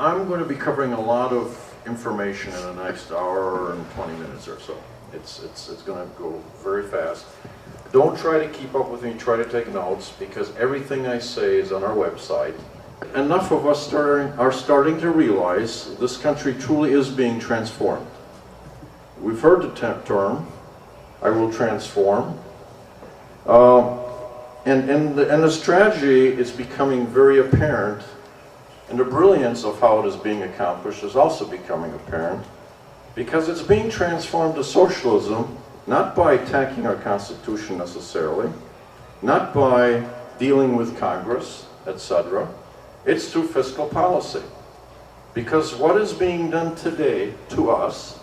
I'm going to be covering a lot of information in the next hour and 20 minutes or so. It's going to go very fast. Don't try to keep up with me, try to take notes, because everything I say is on our website. Enough of us are starting to realize this country truly is being transformed. We've heard the term, I will transform. And the strategy is becoming very apparent, and the brilliance of how it is being accomplished is also becoming apparent, because it's being transformed to socialism, not by attacking our Constitution necessarily, not by dealing with Congress, etc. It's through fiscal policy. Because what is being done today to us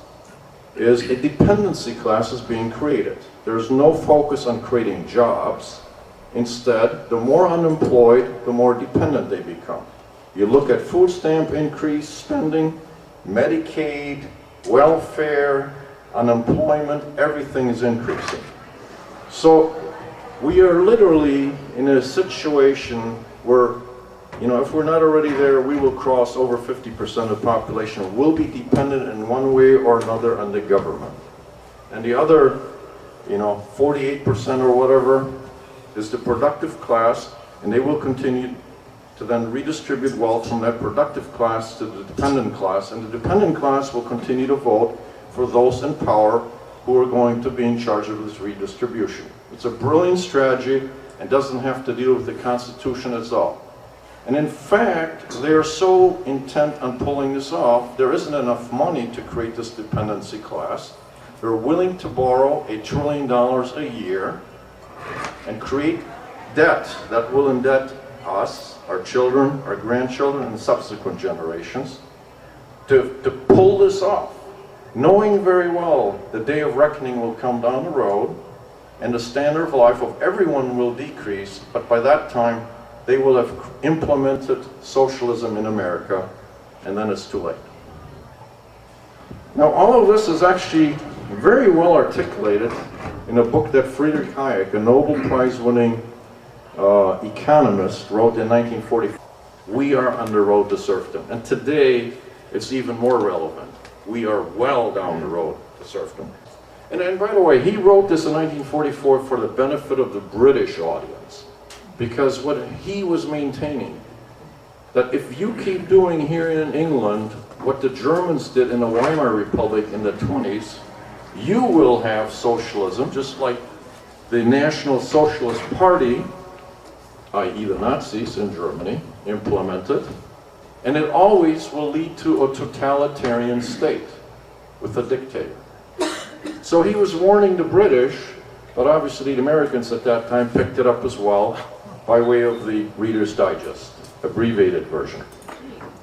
is a dependency class is being created. There's no focus on creating jobs. Instead, the more unemployed, the more dependent they become. You look at food stamp increase, spending, Medicaid, welfare, unemployment, everything is increasing. So we are literally in a situation where, you know, if we're not already there, we will cross over 50% of the population will be dependent in one way or another on the government. And the other, 48% or whatever is the productive class, and they will continue to then redistribute wealth from that productive class to the dependent class, and the dependent class will continue to vote for those in power who are going to be in charge of this redistribution. It's a brilliant strategy and doesn't have to deal with the Constitution at all. And in fact, they're so intent on pulling this off, there isn't enough money to create this dependency class. They're willing to borrow $1 trillion a year and create debt that will indebt us, our children, our grandchildren, and subsequent generations to pull this off, knowing very well the day of reckoning will come down the road and the standard of life of everyone will decrease, but by that time they will have implemented socialism in America, and then it's too late. Now, all of this is actually very well articulated in a book that Friedrich Hayek, a Nobel Prize-winning economist, wrote in 1944. We are on the road to serfdom, and today it's even more relevant. We are well down the road to serfdom. And by the way, he wrote this in 1944 for the benefit of the British audience, because what he was maintaining, that if you keep doing here in England what the Germans did in the Weimar Republic in the 20s, you will have socialism, just like the National Socialist Party, i.e. the Nazis in Germany, implemented, and it always will lead to a totalitarian state with a dictator. So he was warning the British, but obviously the Americans at that time picked it up as well by way of the Reader's Digest, abbreviated version.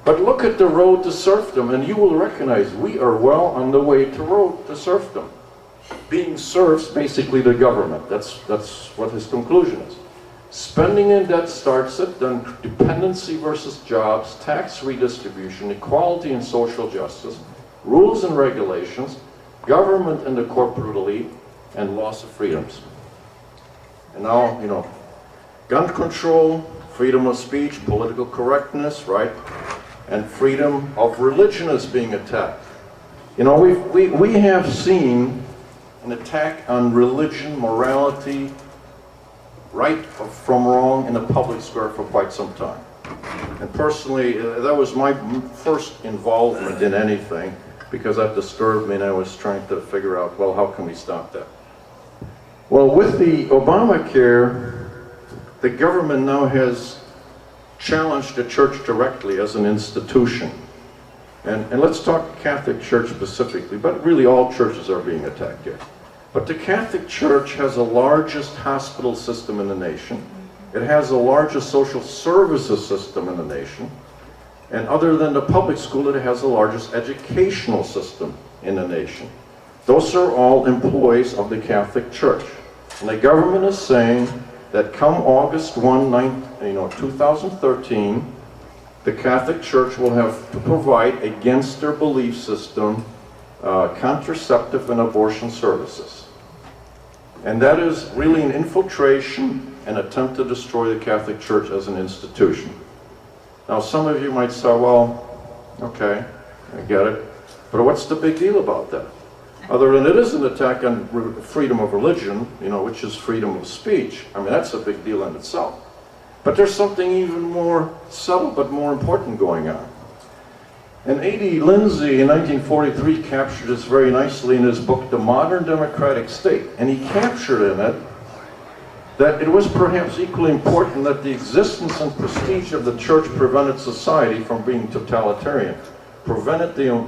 But look at the road to serfdom, and you will recognize we are well on the way to road to serfdom. Being serfs, basically the government. That's what his conclusion is. Spending and debt starts it, then dependency versus jobs, tax redistribution, equality and social justice, rules and regulations, government and the corporate elite, and loss of freedoms. And now, gun control, freedom of speech, political correctness, right? And freedom of religion is being attacked. We have seen an attack on religion, morality, right from wrong in the public square for quite some time. And personally, that was my first involvement in anything, because that disturbed me and I was trying to figure out, well, how can we stop that? Well, with the Obamacare, the government now has challenged the church directly as an institution. And let's talk Catholic Church specifically, but really all churches are being attacked here. But the Catholic Church has the largest hospital system in the nation. It has the largest social services system in the nation. And other than the public school, it has the largest educational system in the nation. Those are all employees of the Catholic Church. And the government is saying that come August 1, 2013, the Catholic Church will have to provide, against their belief system, contraceptive and abortion services. And that is really an infiltration and attempt to destroy the Catholic Church as an institution. Now, some of you might say, well, Okay, I get it. But what's the big deal about that? Other than it is an attack on freedom of religion, you know, which is freedom of speech. I mean, that's a big deal in itself. But there's something even more subtle but more important going on. And A.D. Lindsay in 1943 captured this very nicely in his book, The Modern Democratic State. And he captured in it that it was perhaps equally important that the existence and prestige of the church prevented society from being totalitarian, prevented the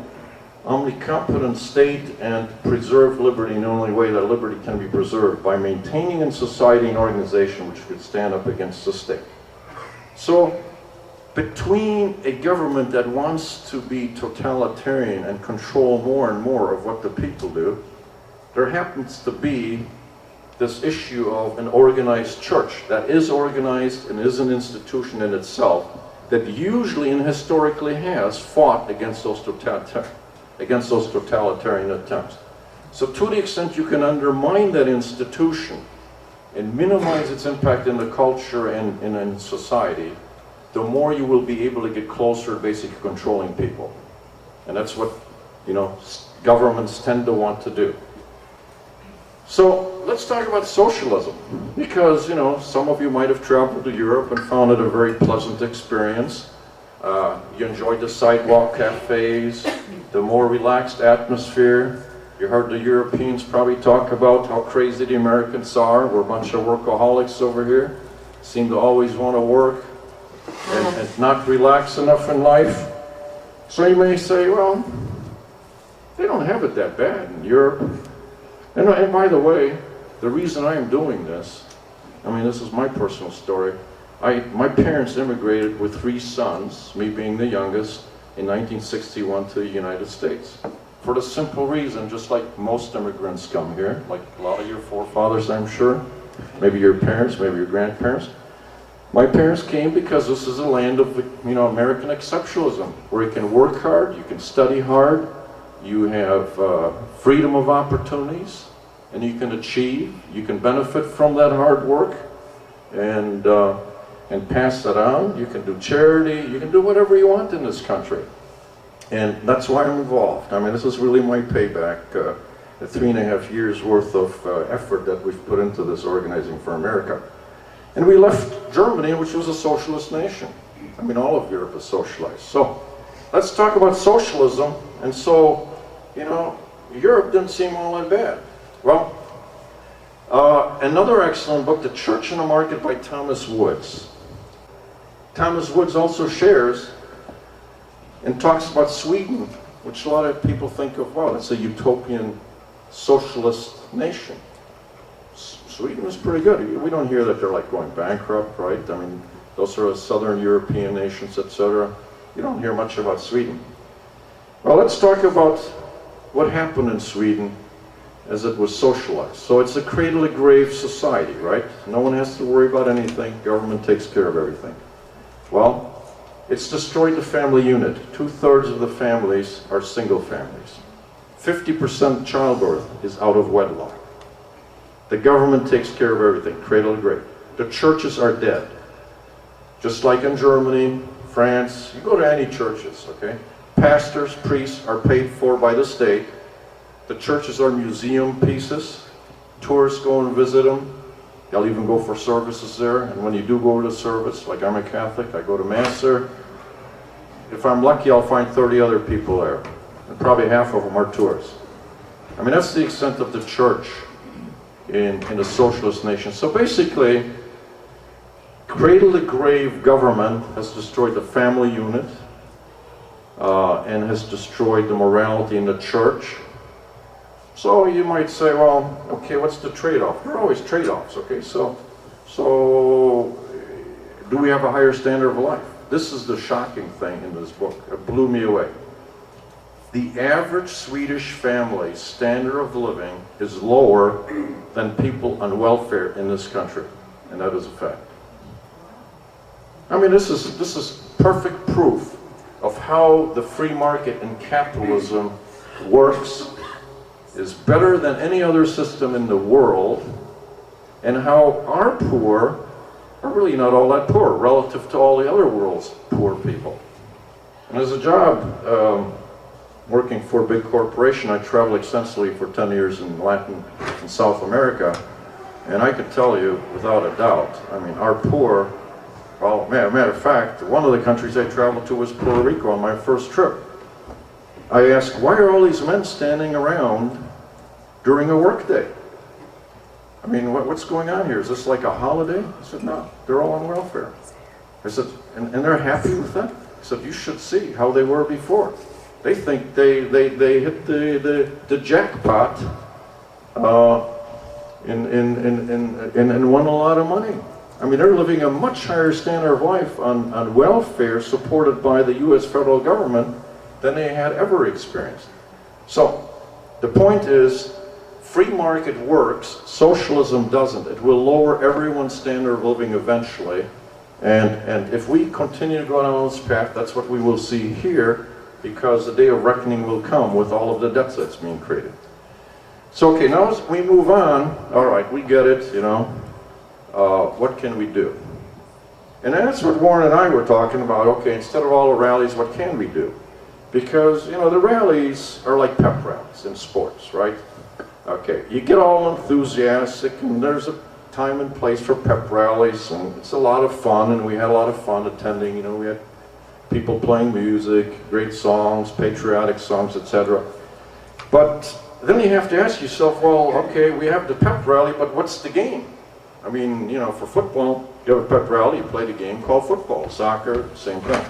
omnicompetent state, and preserved liberty in the only way that liberty can be preserved, by maintaining in society an organization which could stand up against the state. So, between a government that wants to be totalitarian and control more and more of what the people do, there happens to be this issue of an organized church that is organized and is an institution in itself that usually and historically has fought against those totalitarian attempts. So to the extent you can undermine that institution and minimize its impact in the culture and in society, the more you will be able to get closer to basically controlling people. And that's what, you know, governments tend to want to do. So let's talk about socialism, because, you know, some of you might have traveled to Europe and found it a very pleasant experience. You enjoyed the sidewalk cafes, the more relaxed atmosphere. You heard the Europeans probably talk about how crazy the Americans are. We're a bunch of workaholics over here, seem to always want to work and not relax enough in life. So you may say, well, they don't have it that bad in Europe. And by the way, the reason I am doing this, I mean, this is my personal story. My parents immigrated with 3 sons, me being the youngest, in 1961 to the United States. For the simple reason, just like most immigrants come here, like a lot of your forefathers, I'm sure, maybe your parents, maybe your grandparents. My parents came because this is a land of, you know, American exceptionalism, where you can work hard, you can study hard, you have freedom of opportunities, and you can achieve, you can benefit from that hard work, and pass that on. You can do charity, you can do whatever you want in this country. And that's why I'm involved. I mean, this is really my payback, the 3.5 years worth of effort that we've put into this Organizing for America. And we left Germany, which was a socialist nation. I mean, all of Europe is socialized. So let's talk about socialism. And so, you know, Europe didn't seem all that bad. Well, another excellent book, The Church and the Market by Thomas Woods. Thomas Woods also shares and talks about Sweden, which a lot of people think of, wow, that's a utopian socialist nation. Sweden is pretty good. We don't hear that they're like going bankrupt, right? I mean, those sort of southern European nations, etc. You don't hear much about Sweden. Well, let's talk about what happened in Sweden as it was socialized. So it's a cradle-to-grave society, right? No one has to worry about anything. Government takes care of everything. Well, it's destroyed the family unit. 2/3 of the families are single families. 50% childbirth is out of wedlock. The government takes care of everything, cradle to grave. The churches are dead. Just like in Germany, France, you go to any churches, okay? Pastors, priests are paid for by the state. The churches are museum pieces. Tourists go and visit them. They'll even go for services there. And when you do go to service, like I'm a Catholic, I go to Mass there. If I'm lucky, I'll find 30 other people there. And probably half of them are tourists. I mean, that's the extent of the church in a socialist nation. So basically, cradle-to-grave government has destroyed the family unit and has destroyed the morality in the church. So you might say, well, okay, what's the trade-off? There are always trade-offs, okay? So do we have a higher standard of life? This is the shocking thing in this book. It blew me away. The average Swedish family's standard of living is lower than people on welfare in this country, and that is a fact. I mean, this is perfect proof of how the free market and capitalism works, is better than any other system in the world, and how our poor are really not all that poor relative to all the other world's poor people. And as a job, working for a big corporation, I traveled extensively for 10 years in Latin and South America. And I can tell you, without a doubt, I mean, our poor, well, matter of fact, one of the countries I traveled to was Puerto Rico on my first trip. I asked, why are all these men standing around during a work day? I mean, what's going on here? Is this like a holiday? I said, no, they're all on welfare. I said, and they're happy with that? I said, you should see how they were before. They think they hit the jackpot and won a lot of money. I mean, they're living a much higher standard of life on welfare supported by the U.S. federal government than they had ever experienced. So, the point is, free market works, socialism doesn't. It will lower everyone's standard of living eventually. And if we continue to go down this path, that's what we will see here, because the day of reckoning will come with all of the debts that's being created. So, okay, now as we move on, all right, we get it, you know, what can we do? And that's what Warren and I were talking about. Okay, instead of all the rallies, what can we do? Because, you know, the rallies are like pep rallies in sports, right? Okay, you get all enthusiastic, and there's a time and place for pep rallies, and it's a lot of fun, and we had a lot of fun attending. You know, we had people playing music, great songs, patriotic songs, etc. But then you have to ask yourself, well, okay, we have the pep rally, but what's the game? I mean, you know, for football, you have a pep rally, you play the game called football. Soccer, same thing.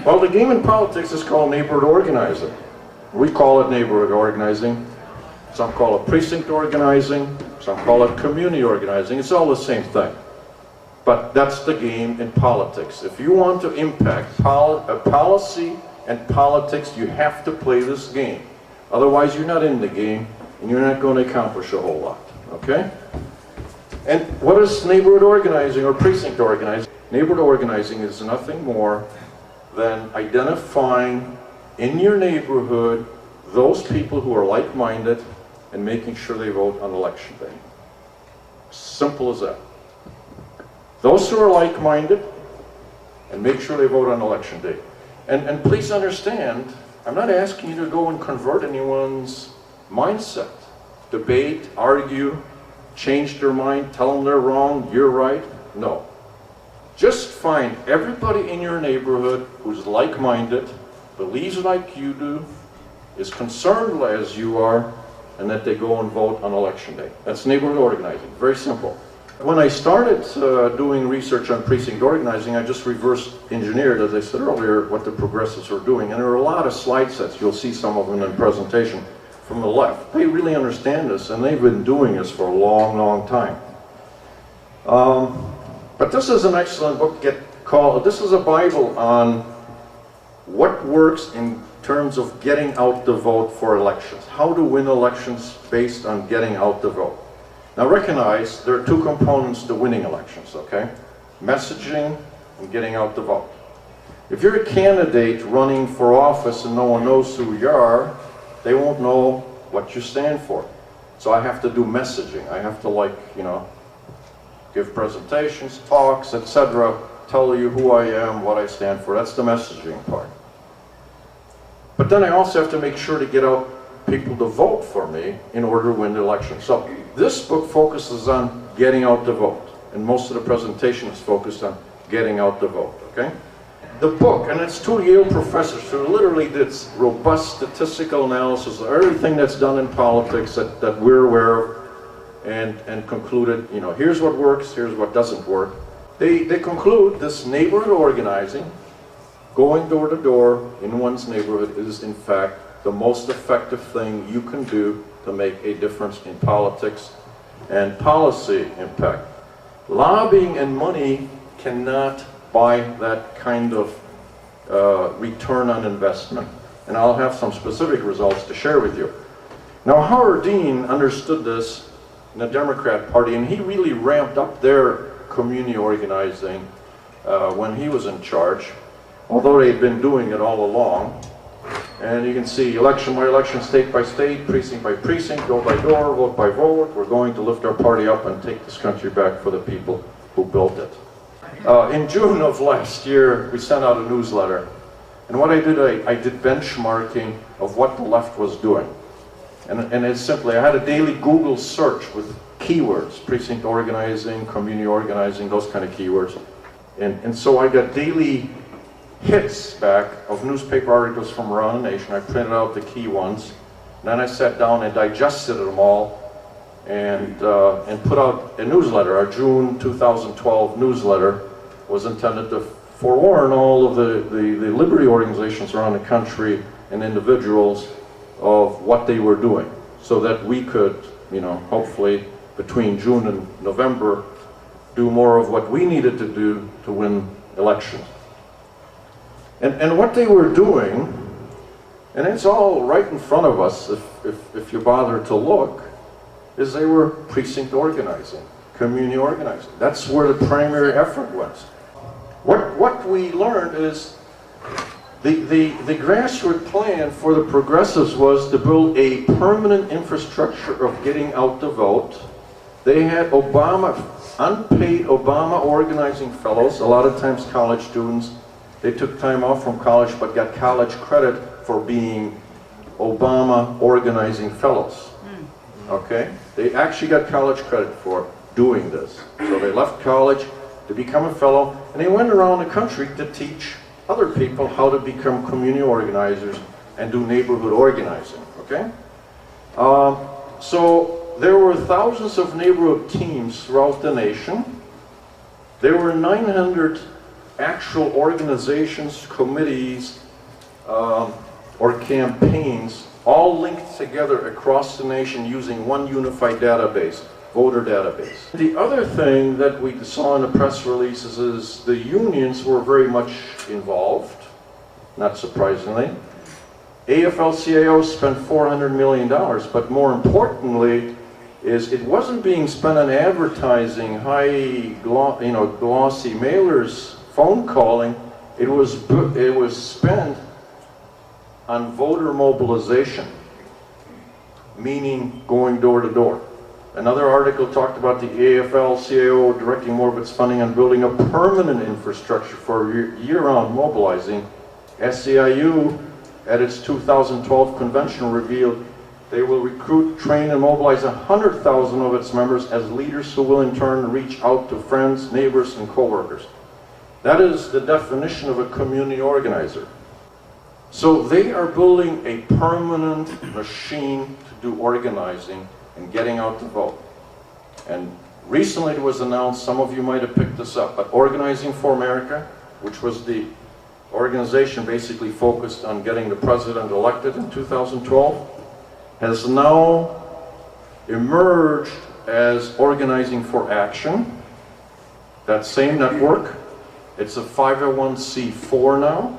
Well, the game in politics is called neighborhood organizing. We call it neighborhood organizing. Some call it precinct organizing. Some call it community organizing. It's all the same thing. But that's the game in politics. If you want to impact policy and politics, you have to play this game. Otherwise, you're not in the game, and you're not going to accomplish a whole lot. Okay? And what is neighborhood organizing or precinct organizing? Neighborhood organizing is nothing more than identifying in your neighborhood those people who are like-minded and making sure they vote on election day. Simple as that. Those who are like-minded and make sure they vote on election day. And please understand, I'm not asking you to go and convert anyone's mindset. Debate, argue, change their mind, tell them they're wrong, you're right. No. Just find everybody in your neighborhood who's like-minded, believes like you do, is concerned as you are, and that they go and vote on election day. That's neighborhood organizing. Very simple. When I started doing research on precinct organizing, I just reverse engineered, as I said earlier, what the progressives were doing. And there are a lot of slide sets. You'll see some of them in the presentation from the left. They really understand this, and they've been doing this for a long, long time. But this is an excellent book. This is a Bible on what works in terms of getting out the vote for elections. How to win elections based on getting out the vote. Now recognize there are two components to winning elections, okay? Messaging and getting out the vote. If you're a candidate running for office and no one knows who you are, they won't know what you stand for. So I have to do messaging. I have to, like, you know, give presentations, talks, etc., tell you who I am, what I stand for. That's the messaging part. But then I also have to make sure to get out people to vote for me in order to win the election. So this book focuses on getting out the vote, and most of the presentation is focused on getting out the vote, okay? The book, and it's two Yale professors who literally did robust statistical analysis of everything that's done in politics that we're aware of, and concluded, you know, here's what works, here's what doesn't work. They conclude this neighborhood organizing, going door to door in one's neighborhood, is in fact the most effective thing you can do to make a difference in politics and policy impact. Lobbying and money cannot buy that kind of return on investment. And I'll have some specific results to share with you. Now, Howard Dean understood this in the Democrat Party, and he really ramped up their community organizing when he was in charge, although they'd been doing it all along. And you can see election by election, state by state, precinct by precinct, door by door, vote by vote. We're going to lift our party up and take this country back for the people who built it. In June of last year, we sent out a newsletter And what I did benchmarking of what the left was doing. And it's simply, I had a daily Google search with keywords, precinct organizing, community organizing, those kind of keywords. And so I got daily hits back of newspaper articles from around the nation. I printed out the key ones. And then I sat down and digested them all and put out a newsletter. Our June 2012 newsletter was intended to forewarn all of the liberty organizations around the country and individuals of what they were doing, so that we could, you know, hopefully between June and November do more of what we needed to do to win elections. And what they were doing, and it's all right in front of us if you bother to look, is they were precinct organizing, community organizing. That's where the primary effort was. What we learned is the grassroots plan for the progressives was to build a permanent infrastructure of getting out the vote. They had unpaid Obama organizing fellows, a lot of times college students. They took time off from college but got college credit for being Obama organizing fellows. Okay? They actually got college credit for doing this. So they left college to become a fellow, and they went around the country to teach other people how to become community organizers and do neighborhood organizing. Okay? So there were thousands of neighborhood teams throughout the nation. There were 900 actual organizations, committees, or campaigns, all linked together across the nation using one unified database, voter database. The other thing that we saw in the press releases is the unions were very much involved, not surprisingly. AFL-CIO spent $400 million, but more importantly is it wasn't being spent on advertising, glossy mailers, phone calling. It was spent on voter mobilization, meaning going door to door. Another article talked about the AFL-CIO directing more of its funding on building a permanent infrastructure for year-round mobilizing. SEIU, at its 2012 convention, revealed they will recruit, train, and mobilize 100,000 of its members as leaders who will in turn reach out to friends, neighbors, and coworkers. That is the definition of a community organizer. So they are building a permanent machine to do organizing and getting out the vote. And recently it was announced, some of you might have picked this up, but Organizing for America, which was the organization basically focused on getting the president elected in 2012, has now emerged as Organizing for Action. That same network, it's a 501c4 now,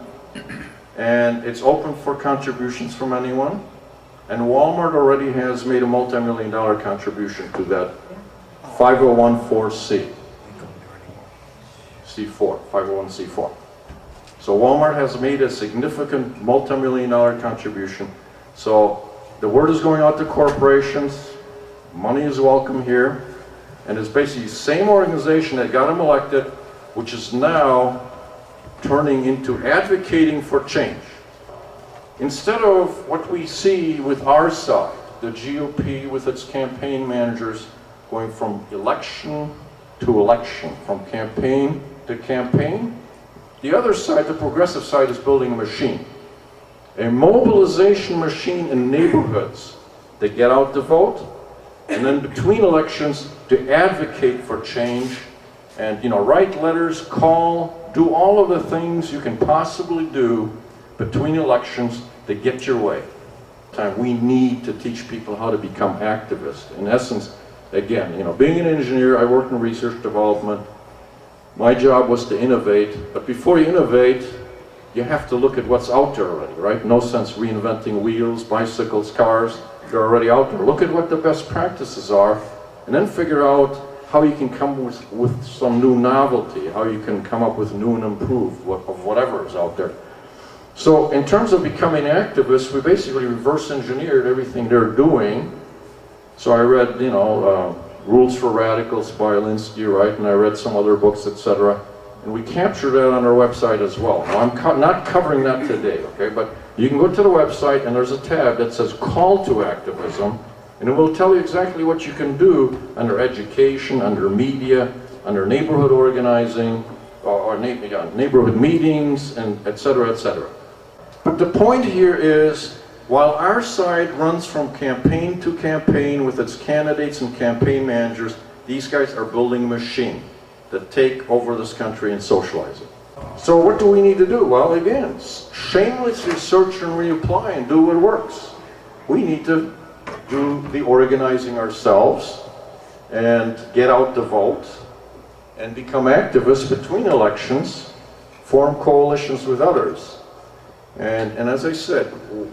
and it's open for contributions from anyone. And Walmart already has made a multi-million-dollar contribution to that 501c4. C4, 501c4. So Walmart has made a significant multi-million-dollar contribution. So the word is going out to corporations, money is welcome here, and it's basically the same organization that got him elected, which is now turning into advocating for change. Instead of what we see with our side, the GOP with its campaign managers going from election to election, from campaign to campaign, the other side, the progressive side, is building a machine. A mobilization machine in neighborhoods to get out the vote, and then between elections to advocate for change and, you know, write letters, call, do all of the things you can possibly do between elections to get your way. We need to teach people how to become activists. In essence, again, you know, being an engineer, I worked in research development. My job was to innovate, but before you innovate, you have to look at what's out there already, right? No sense reinventing wheels, bicycles, cars. They're already out there. Look at what the best practices are, and then figure out how you can come with some new novelty, how you can come up with new and improved of whatever is out there. So in terms of becoming activists, we basically reverse engineered everything they're doing. So I read, you know, Rules for Radicals by Alinsky, right? And I read some other books, etc. And we capture that on our website as well. Now, I'm not covering that today, okay? But you can go to the website and there's a tab that says Call to Activism, and it will tell you exactly what you can do under education, under media, under neighborhood organizing, or neighborhood meetings, and et cetera, et cetera. But the point here is, while our side runs from campaign to campaign with its candidates and campaign managers, these guys are building a machine that take over this country and socialize it. So what do we need to do? Well, again, shamelessly search and reapply and do what works. We need to do the organizing ourselves and get out the vote and become activists between elections, form coalitions with others. And as I said,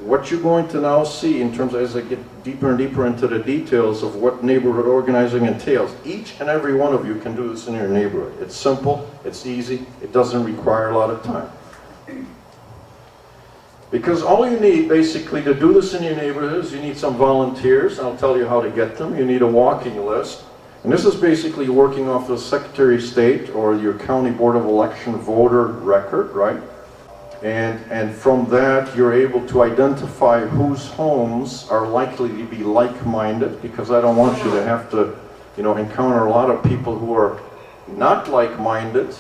what you're going to now see in terms of, as I get deeper and deeper into the details of what neighborhood organizing entails, each and every one of you can do this in your neighborhood. It's simple, it's easy, it doesn't require a lot of time. Because all you need basically to do this in your neighborhood is you need some volunteers. I'll tell you how to get them. You need a walking list. And this is basically working off the Secretary of State or your County Board of Election voter record, right? And from that, you're able to identify whose homes are likely to be like-minded, because I don't want you to have to, encounter a lot of people who are not like-minded.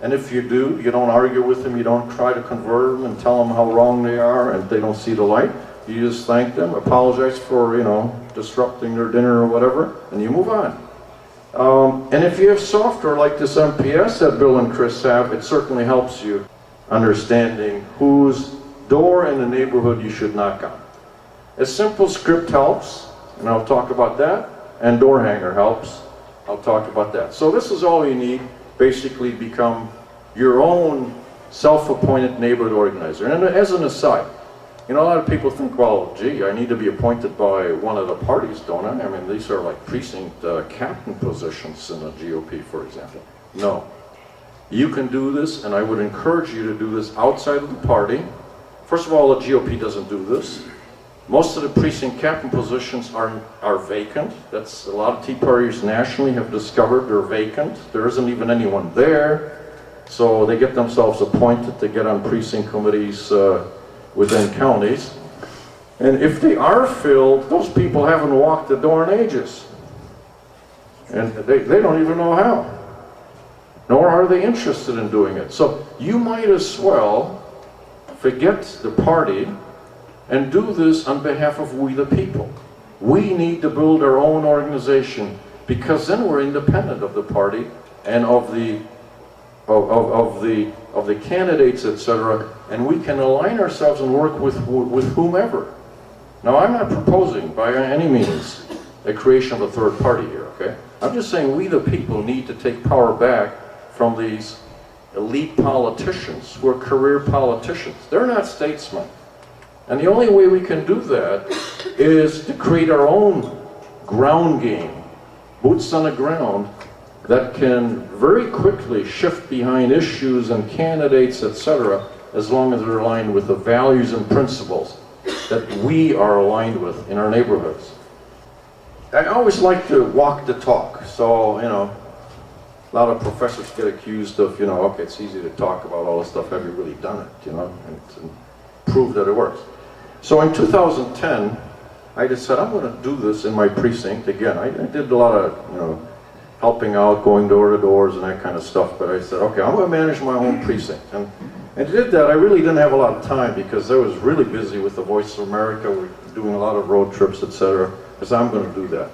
And if you do, you don't argue with them, you don't try to convert them and tell them how wrong they are and they don't see the light. You just thank them, apologize for, disrupting their dinner or whatever, and you move on. And if you have software like this MPS that Bill and Chris have, it certainly helps you understanding whose door in the neighborhood you should knock on. A simple script helps, and I'll talk about that, and door hanger helps. I'll talk about that. So this is all you need, basically become your own self-appointed neighborhood organizer. And as an aside, a lot of people think, well, gee, I need to be appointed by one of the parties, don't I? I mean, these are like precinct captain positions in the GOP, for example. No. You can do this, and I would encourage you to do this outside of the party. First of all, the GOP doesn't do this. Most of the precinct captain positions are vacant. That's a lot of Tea Partiers nationally have discovered they're vacant. There isn't even anyone there. So they get themselves appointed to get on precinct committees within counties. And if they are filled, those people haven't walked the door in ages. And they don't even know how. Nor are they interested in doing it. So you might as well forget the party and do this on behalf of we the people. We need to build our own organization, because then we're independent of the party and of the candidates, etc., and we can align ourselves and work with whomever. Now, I'm not proposing by any means a creation of a third party here, okay? I'm just saying we the people need to take power back from these elite politicians who are career politicians. They're not statesmen. And the only way we can do that is to create our own ground game, boots on the ground, that can very quickly shift behind issues and candidates, etc., as long as they're aligned with the values and principles that we are aligned with in our neighborhoods. I always like to walk the talk. So, a lot of professors get accused of, okay, it's easy to talk about all this stuff. Have you really done it, and prove that it works. So in 2010, I just said, I'm going to do this in my precinct. Again, I did a lot of, helping out, going door to doors and that kind of stuff. But I said, okay, I'm going to manage my own precinct. And I did that. I really didn't have a lot of time because I was really busy with the Voice of America. We're doing a lot of road trips, etc. I said, I'm going to do that.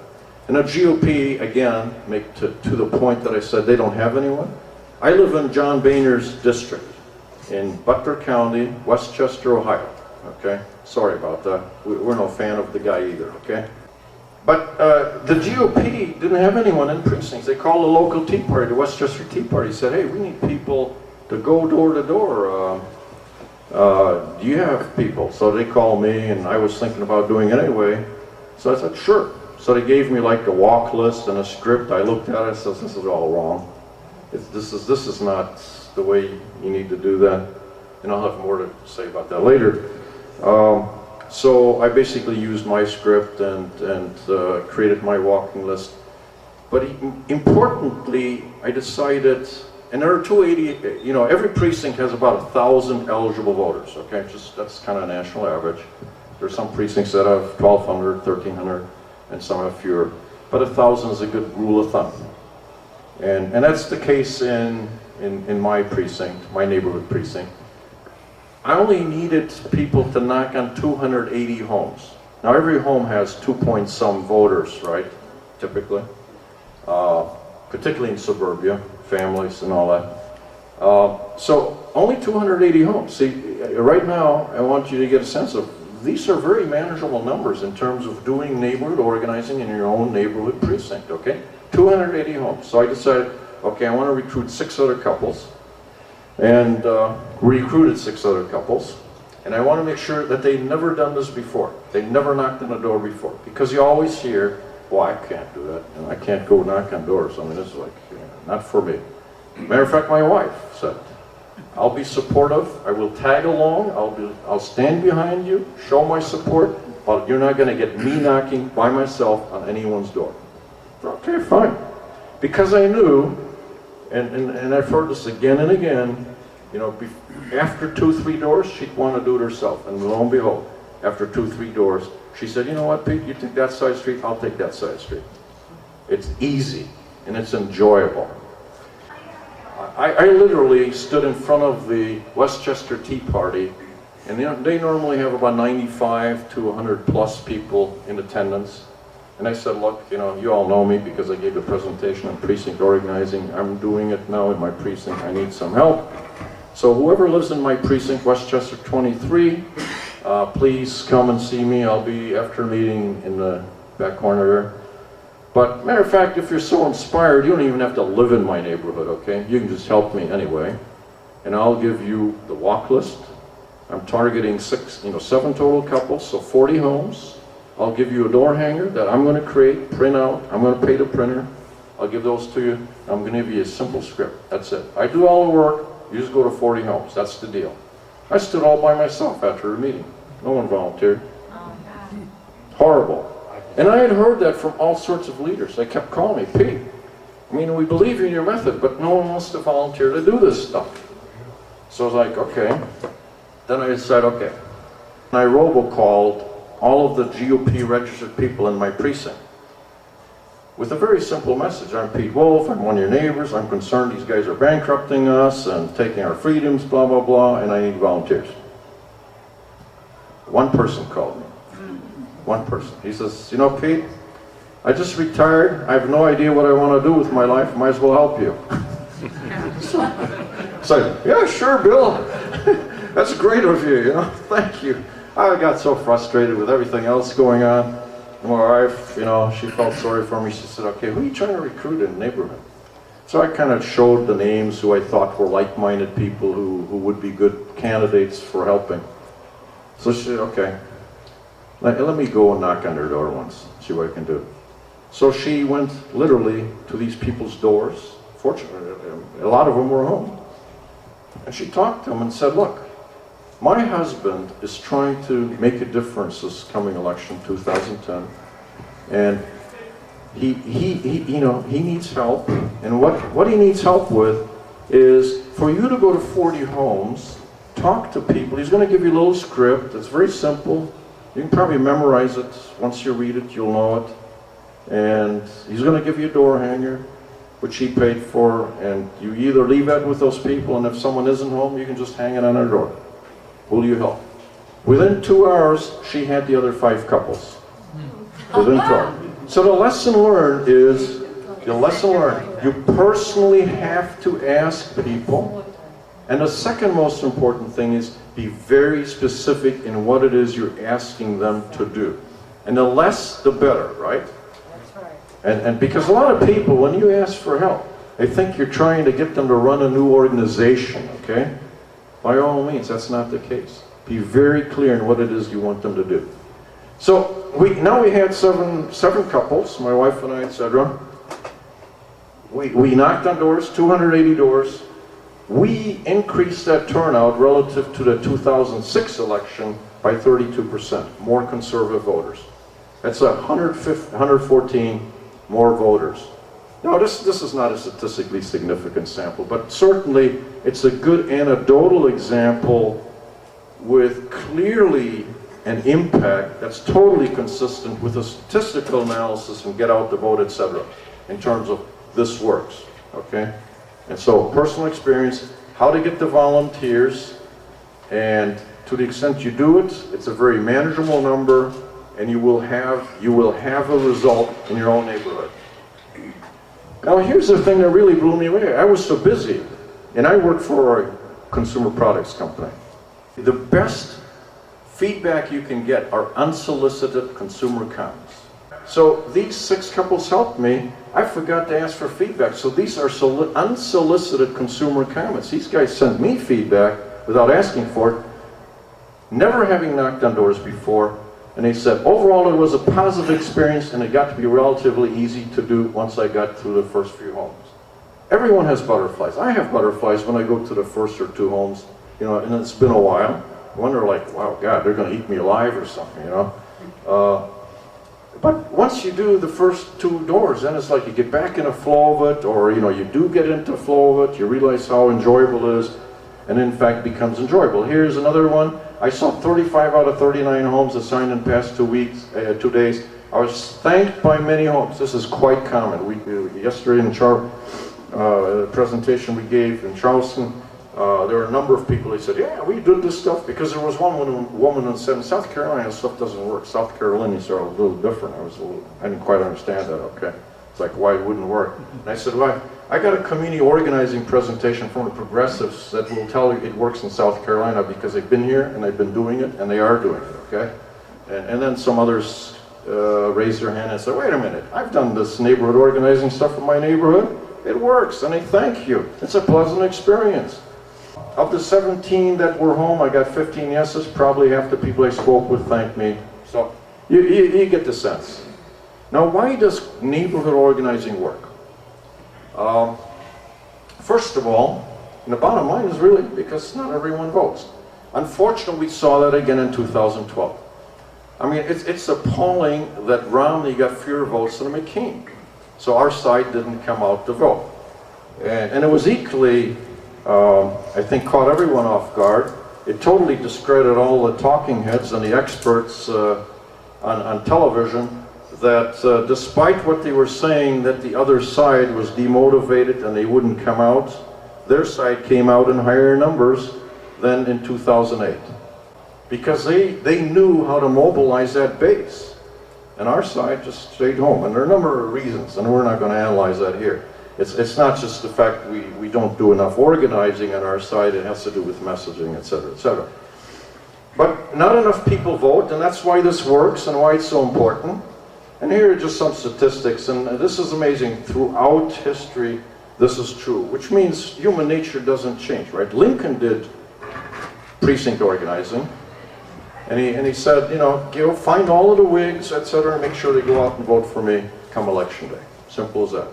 And the GOP, again, to the point that I said they don't have anyone. I live in John Boehner's district in Butler County, Westchester, Ohio. Okay? Sorry about that. We're no fan of the guy either, okay? But the GOP didn't have anyone in precincts. They called the local Tea Party, the Westchester Tea Party, said, hey, we need people to go door to door. Do you have people? So they called me, and I was thinking about doing it anyway. So I said, sure. So they gave me like a walk list and a script. I looked at it and said, this is all wrong. This is not the way you need to do that. And I'll have more to say about that later. So I basically used my script and created my walking list. But importantly, I decided And there are 280, you know, every precinct has about 1,000 eligible voters, okay? Just, that's kind of national average. There's some precincts that have 1,200, 1,300, and some have fewer. But 1,000 is a good rule of thumb. And that's the case in my precinct, my neighborhood precinct. I only needed people to knock on 280 homes. Now every home has 2-point-some voters, right, typically, particularly in suburbia, families and all that. So only 280 homes. See, right now I want you to get a sense of, these are very manageable numbers in terms of doing neighborhood organizing in your own neighborhood precinct, okay? 280 homes. So I decided, okay, I want to recruit 6 other couples. And recruited 6 other couples. And I want to make sure that they've never done this before. They never knocked on a door before. Because you always hear, well, I can't do that. And I can't go knock on doors. I mean, it's like, you know, not for me. Matter of fact, my wife said, I'll be supportive. I will tag along. I'll stand behind you, show my support, but you're not going to get me knocking by myself on anyone's door. Okay, fine. Because I knew, and I've heard this again and again, you know, after 2-3 doors, she'd want to do it herself. And lo and behold, after 2-3 doors, she said, you know what, Pete, you take that side street, I'll take that side street. It's easy, and it's enjoyable. I literally stood in front of the Westchester Tea Party, and they normally have about 95 to 100 plus people in attendance. And I said, look, you know, you all know me because I gave a presentation on precinct organizing. I'm doing it now in my precinct. I need some help. So whoever lives in my precinct, Westchester 23, please come and see me. I'll be after a meeting in the back corner there. But matter of fact, if you're so inspired, you don't even have to live in my neighborhood, okay? You can just help me anyway. And I'll give you the walk list. I'm targeting 7 total couples, so 40 homes. I'll give you a door hanger that I'm going to create, print out. I'm going to pay the printer. I'll give those to you. I'm going to give you a simple script. That's it. I do all the work. You just go to 40 homes. That's the deal. I stood all by myself after a meeting. No one volunteered. Horrible. And I had heard that from all sorts of leaders. They kept calling me, Pete, I mean, we believe in your method, but no one wants to volunteer to do this stuff. So I was like, okay. Then I said, okay. And I robocalled all of the GOP registered people in my precinct with a very simple message. I'm Pete Wolf, I'm one of your neighbors, I'm concerned these guys are bankrupting us and taking our freedoms, blah, blah, blah, and I need volunteers. One person called me. One person. He says, you know, Pete, I just retired, I have no idea what I want to do with my life, might as well help you. So I said, yeah, sure, Bill. That's great of you, you know, thank you. I got so frustrated with everything else going on. And my wife, you know, she felt sorry for me. She said, okay, who are you trying to recruit in the neighborhood? So I kind of showed the names who I thought were like-minded people who would be good candidates for helping. So she said, okay, let me go and knock on their door once, see what I can do. So she went literally to these people's doors. Fortunately, a lot of them were home. And she talked to them and said, look, my husband is trying to make a difference this coming election, 2010, and he needs help. And what he needs help with is for you to go to 40 homes, talk to people. He's going to give you a little script. It's very simple. You can probably memorize it. Once you read it, you'll know it. And he's going to give you a door hanger, which he paid for, and you either leave that with those people, and if someone isn't home, you can just hang it on their door. Will you help? Within 2 hours, she had the other 5 couples. Within 2 hours. So the lesson learned is, you personally have to ask people. And the second most important thing is be very specific in what it is you're asking them to do. And the less, the better, right? And because a lot of people, when you ask for help, they think you're trying to get them to run a new organization, okay? By all means, that's not the case. Be very clear in what it is you want them to do. So now we had seven couples, my wife and I, etc. We knocked on doors, 280 doors. We increased that turnout relative to the 2006 election by 32%, more conservative voters. That's 114 more voters. Now this is not a statistically significant sample, but certainly it's a good anecdotal example with clearly an impact that's totally consistent with a statistical analysis and get out the vote, etc. in terms of this works, okay? And so personal experience, how to get the volunteers, and to the extent you do it, it's a very manageable number, and you will have a result in your own neighborhood. Now here's the thing that really blew me away. I was so busy, and I work for a consumer products company. The best feedback you can get are unsolicited consumer comments. So these 6 couples helped me. I forgot to ask for feedback. So these are unsolicited consumer comments. These guys sent me feedback without asking for it, never having knocked on doors before. And they said, overall it was a positive experience and it got to be relatively easy to do once I got through the first few homes. Everyone has butterflies. I have butterflies when I go to the first or 2 homes, you know, and it's been a while. I wonder, like, wow, God, they're going to eat me alive or something, you know. But once you do the first 2 doors, then it's like you get back in a flow of it, or, you know, you do get into a flow of it, you realize how enjoyable it is, and in fact becomes enjoyable. Here's another one. I saw 35 out of 39 homes assigned in the past 2 days. I was thanked by many homes. This is quite common. Yesterday in the presentation we gave in Charleston, there were a number of people who said, yeah, we did this stuff, because there was one woman who said, in South Carolina, stuff doesn't work. South Carolinians are a little different. I didn't quite understand that, okay. It's like, why it wouldn't work? And I said, well, I got a community organizing presentation from the progressives that will tell you it works in South Carolina because they've been here and they've been doing it and they are doing it, okay? And then some others raised their hand and said, wait a minute, I've done this neighborhood organizing stuff in my neighborhood. It works, and I thank you. It's a pleasant experience. Of the 17 that were home, I got 15 yeses. Probably half the people I spoke with thanked me. So you get the sense. Now, why does neighborhood organizing work? First of all, and the bottom line is really because not everyone votes. Unfortunately, we saw that again in 2012. I mean, it's appalling that Romney got fewer votes than McCain. So our side didn't come out to vote. And it was equally, I think, caught everyone off guard. It totally discredited all the talking heads and the experts on television that despite what they were saying that the other side was demotivated and they wouldn't come out, their side came out in higher numbers than in 2008. Because they knew how to mobilize that base. And our side just stayed home. And there are a number of reasons, and we're not going to analyze that here. It's not just the fact we don't do enough organizing on our side, it has to do with messaging, etc., etc. But not enough people vote, and that's why this works and why it's so important. And here are just some statistics, and this is amazing. Throughout history, this is true, which means human nature doesn't change, right? Lincoln did precinct organizing, and he said, you know, go find all of the Whigs, etc., and make sure they go out and vote for me come election day. Simple as that.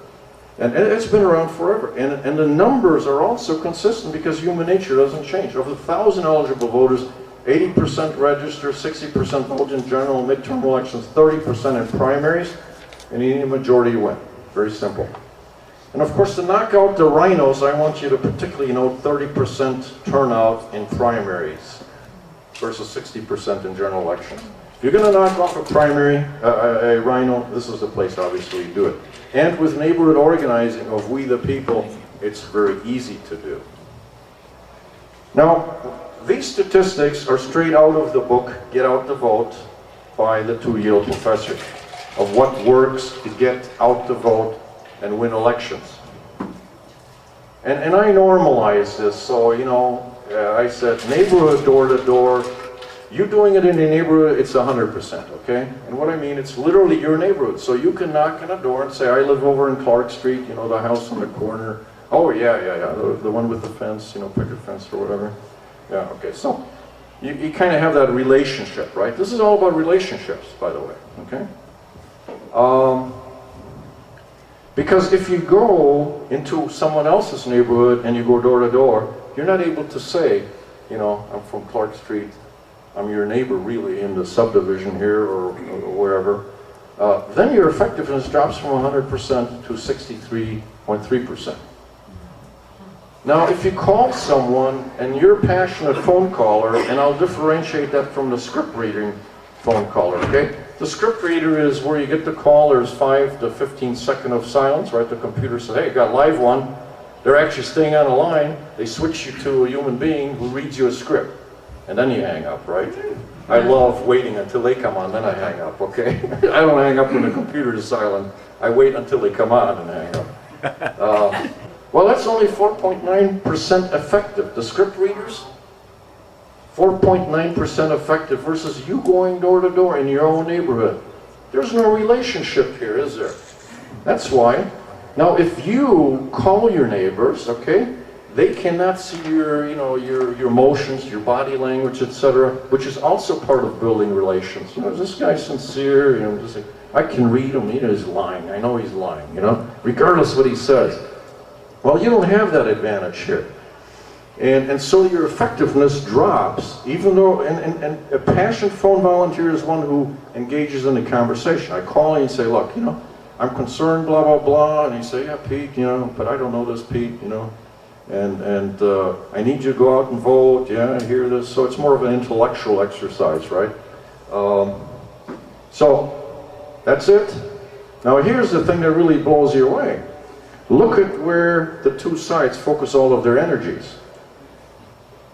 And it's been around forever. And the numbers are also consistent because human nature doesn't change. Of the 1,000 eligible voters, 80% register, 60% vote in general midterm elections, 30% in primaries, and you need a majority win. Very simple. And of course, to knock out the rhinos, I want you to particularly note 30% turnout in primaries versus 60% in general elections. If you're going to knock off a primary, a rhino, this is the place, obviously, you do it. And with neighborhood organizing of We the People, it's very easy to do. Now, these statistics are straight out of the book, Get Out the Vote, by the 2 Yale professors, of what works to get out the vote and win elections. And I normalize this, so, you know, I said neighborhood door to door. You doing it in your neighborhood, it's 100%, okay? And what I mean, it's literally your neighborhood. So you can knock on a door and say, I live over in Clark Street, you know, the house on the corner. Oh, yeah, the one with the fence, you know, picket fence or whatever. Yeah, okay, so you kind of have that relationship, right? This is all about relationships, by the way, okay? Because if you go into someone else's neighborhood and you go door to door, you're not able to say, you know, I'm from Clark Street, I'm your neighbor really in the subdivision here or wherever. then your effectiveness drops from 100% to 63.3%. Now, if you call someone and you're a passionate phone caller, and I'll differentiate that from the script reading phone caller, okay? The script reader is where you get the call, there's 5 to 15 seconds of silence, right? The computer says, hey, got live one. They're actually staying on the line. They switch you to a human being who reads you a script. And then you hang up, right? I love waiting until they come on, then I hang up, okay? I don't hang up when the computer is silent. I wait until they come on and hang up. Well, that's only 4.9% effective. The script readers, 4.9% effective versus you going door to door in your own neighborhood. There's no relationship here, is there? That's why. Now, if you call your neighbors, okay, they cannot see your, your emotions, your body language, etc., which is also part of building relations. Is this guy sincere? Just like, I can read him. He's lying. I know he's lying. Regardless of what he says. Well, you don't have that advantage here. And so your effectiveness drops, even though, and a passionate phone volunteer is one who engages in the conversation. I call you and say, look, I'm concerned, blah, blah, blah, and you say, yeah, Pete, but I don't know this, Pete, and I need you to go out and vote, yeah, I hear this. So it's more of an intellectual exercise, right? So that's it. Now here's the thing that really blows you away. Look at where the two sides focus all of their energies.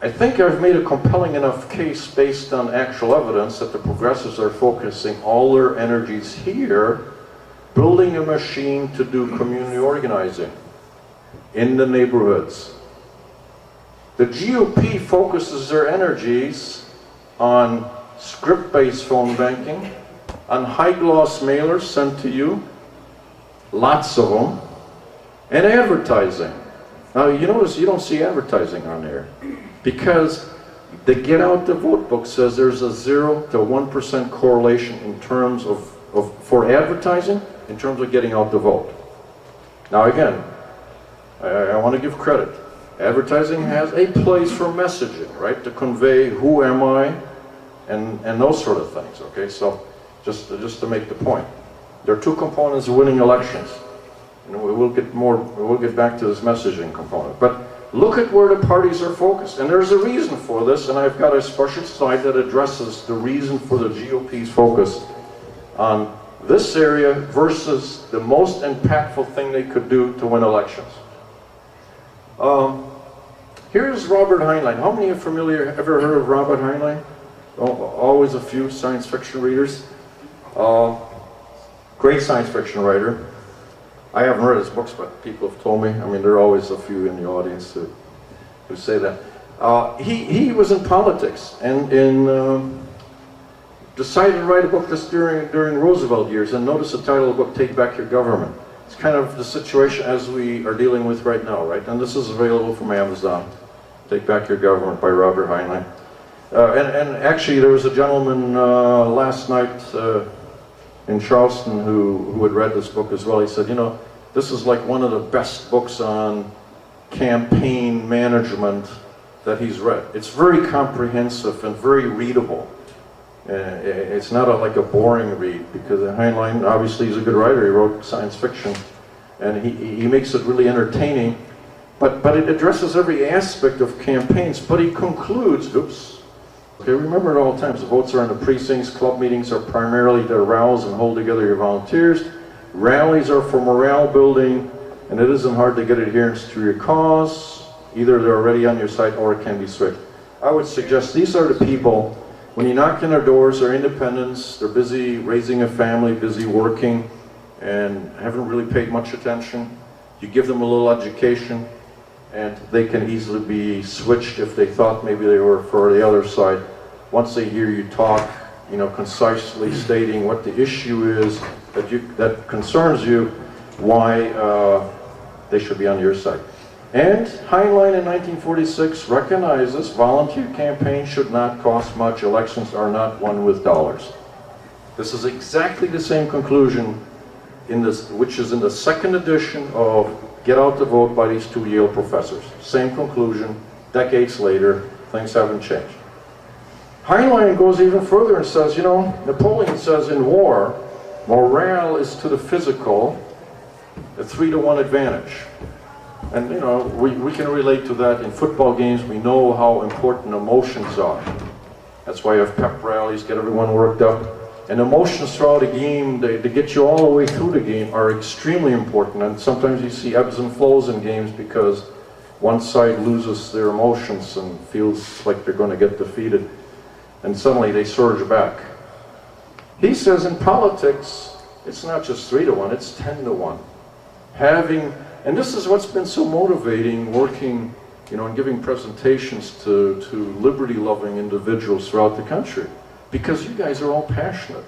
I think I've made a compelling enough case based on actual evidence that the progressives are focusing all their energies here, building a machine to do community organizing in the neighborhoods. The GOP focuses their energies on script-based phone banking, on high-gloss mailers sent to you, lots of them, and advertising. Now you notice you don't see advertising on there because the Get Out the Vote book says there's a 0 to 1% correlation in terms for advertising in terms of getting out the vote. Now again, I want to give credit. Advertising has a place for messaging, right? To convey who am I and those sort of things, okay? So just to make the point. There are two components of winning elections. We'll get back to this messaging component. But look at where the parties are focused. And there's a reason for this, and I've got a special slide that addresses the reason for the GOP's focus on this area versus the most impactful thing they could do to win elections. Here's Robert Heinlein. How many are ever heard of Robert Heinlein? Oh, always a few science fiction readers. Great science fiction writer. I haven't read his books, but people have told me. I mean, there are always a few in the audience who say that. He was in politics and decided to write a book just during Roosevelt years. And notice the title of the book, Take Back Your Government. It's kind of the situation as we are dealing with right now, right? And this is available from Amazon. Take Back Your Government by Robert Heinlein. And actually, there was a gentleman last night in Charleston who had read this book as well. He said, this is like one of the best books on campaign management that he's read. It's very comprehensive and very readable. It's not like a boring read, because Heinlein, obviously, is a good writer. He wrote science fiction, and he makes it really entertaining. But it addresses every aspect of campaigns. But he concludes, okay, remember at all times, the votes are in the precincts. Club meetings are primarily to arouse and hold together your volunteers. Rallies are for morale building, and it isn't hard to get adherence to your cause. Either they're already on your side or it can be switched. I would suggest these are the people, when you knock on their doors, they're independents, they're busy raising a family, busy working, and haven't really paid much attention. You give them a little education, and they can easily be switched if they thought maybe they were for the other side. Once they hear you talk, concisely stating what the issue is that concerns you, why they should be on your side. And Heinlein in 1946 recognizes volunteer campaigns should not cost much. Elections are not won with dollars. This is exactly the same conclusion which is in the second edition of Get Out the Vote by these two Yale professors. Same conclusion, decades later, things haven't changed. Heinlein goes even further and says, Napoleon says in war, Morale is to the physical a 3-to-1 advantage. And you know, we can relate to that in football games. We know how important emotions are. That's why you have pep rallies, get everyone worked up. And emotions throughout a game, to get you all the way through the game, are extremely important. And sometimes you see ebbs and flows in games because one side loses their emotions and feels like they're going to get defeated. And suddenly they surge back. He says in politics, it's not just 3-to-1, it's 10-to-1. And this is what's been so motivating working, you know, and giving presentations to liberty-loving individuals throughout the country. Because you guys are all passionate.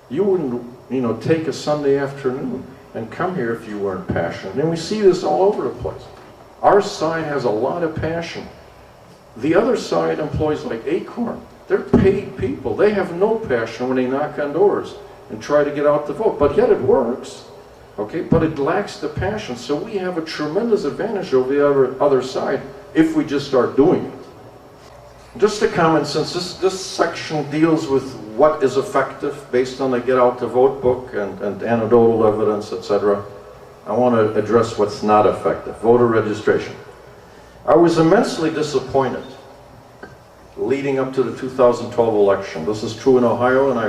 You wouldn't, you know, take a Sunday afternoon and come here if you weren't passionate. And we see this all over the place. Our side has a lot of passion. The other side employs like Acorn. They're paid people. They have no passion when they knock on doors and try to get out the vote. But yet it works. Okay, but it lacks the passion. So we have a tremendous advantage over the other side if we just start doing it. Just a comment, since this section deals with what is effective based on the Get Out the Vote book and anecdotal evidence, etc. I want to address what's not effective, voter registration. I was immensely disappointed leading up to the 2012 election. This is true in Ohio, and I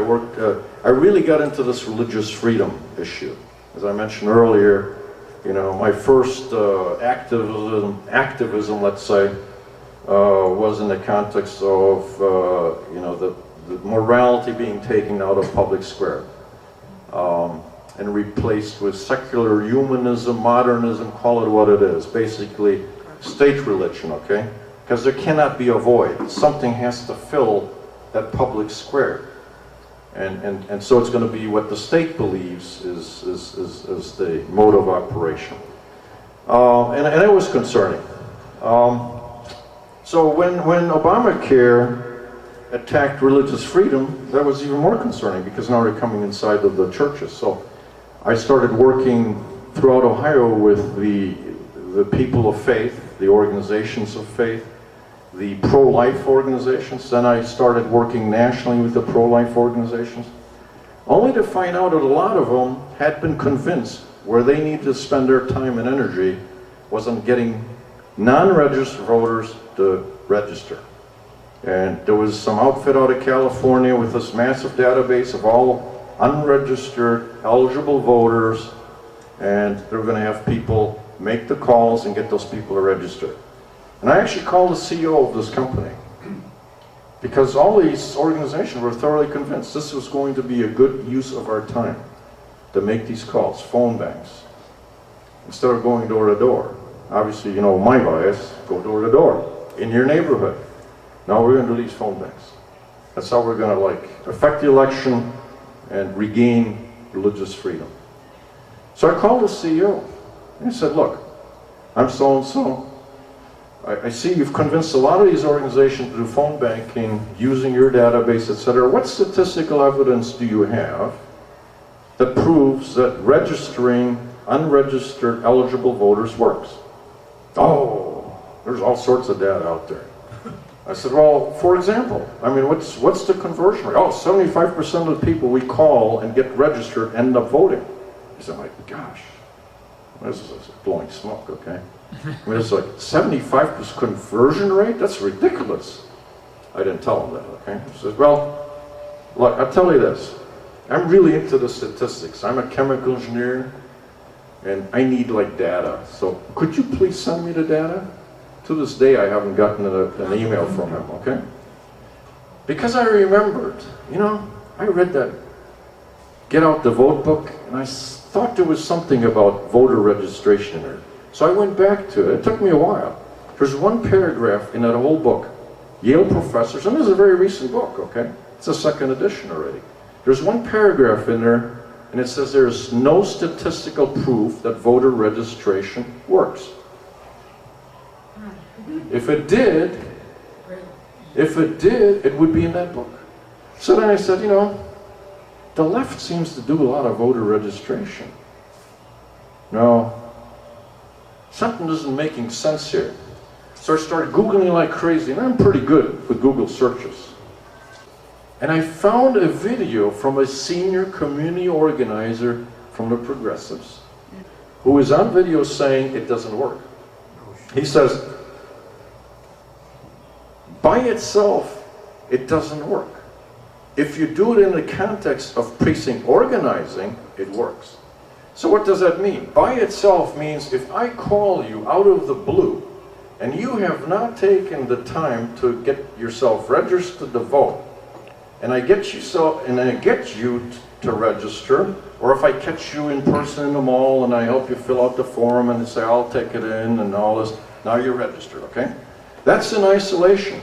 really got into this religious freedom issue. As I mentioned earlier, you know, my first activism, let's say, was in the context of, you know, the morality being taken out of public square and replaced with secular humanism, modernism, call it what it is, basically state religion, okay? Because there cannot be a void. Something has to fill that public square. And so it's going to be what the state believes is the mode of operation. And it was concerning. So when Obamacare attacked religious freedom, that was even more concerning because now they're coming inside of the churches. So I started working throughout Ohio with the people of faith, the organizations of faith, the pro-life organizations. Then I started working nationally with the pro-life organizations, only to find out that a lot of them had been convinced where they need to spend their time and energy was on getting non-registered voters to register. And there was some outfit out of California with this massive database of all unregistered eligible voters, and they're going to have people make the calls and get those people to register. And I actually called the CEO of this company because all these organizations were thoroughly convinced this was going to be a good use of our time to make these calls, phone banks, instead of going door to door. Obviously, you know my bias, go door to door in your neighborhood. Now we're going to do these phone banks. That's how we're going to like affect the election and regain religious freedom. So I called the CEO and I said, look, I'm so-and-so. I see you've convinced a lot of these organizations to do phone banking using your database, etc. What statistical evidence do you have that proves that registering unregistered eligible voters works? Oh, there's all sorts of data out there. I said, well, for example, I mean, what's the conversion rate? Oh, 75% of the people we call and get registered end up voting. He said, my gosh, this is blowing smoke, okay? I mean, it's like 75% conversion rate? That's ridiculous. I didn't tell him that, okay? He says, well, look, I'll tell you this. I'm really into the statistics. I'm a chemical engineer, and I need like data. So could you please send me the data? To this day, I haven't gotten an email from him, okay? Because I remembered, you know, I read that Get Out the Vote book, and I thought there was something about voter registration in there. So I went back to it. It took me a while. There's one paragraph in that whole book. Yale professors, and this is a very recent book, okay? It's a second edition already. There's one paragraph in there, and it says there's no statistical proof that voter registration works. If it did, it would be in that book. So then I said, you know, the left seems to do a lot of voter registration. No, something isn't making sense here. So I started Googling like crazy, and I'm pretty good with Google searches. And I found a video from a senior community organizer from the Progressives who is on video saying it doesn't work. He says, by itself, it doesn't work. If you do it in the context of precinct organizing, it works. So what does that mean? By itself means if I call you out of the blue and you have not taken the time to get yourself registered to vote, and I get you to register, or if I catch you in person in the mall and I help you fill out the form and say I'll take it in and all this, now you're registered, okay? That's in isolation.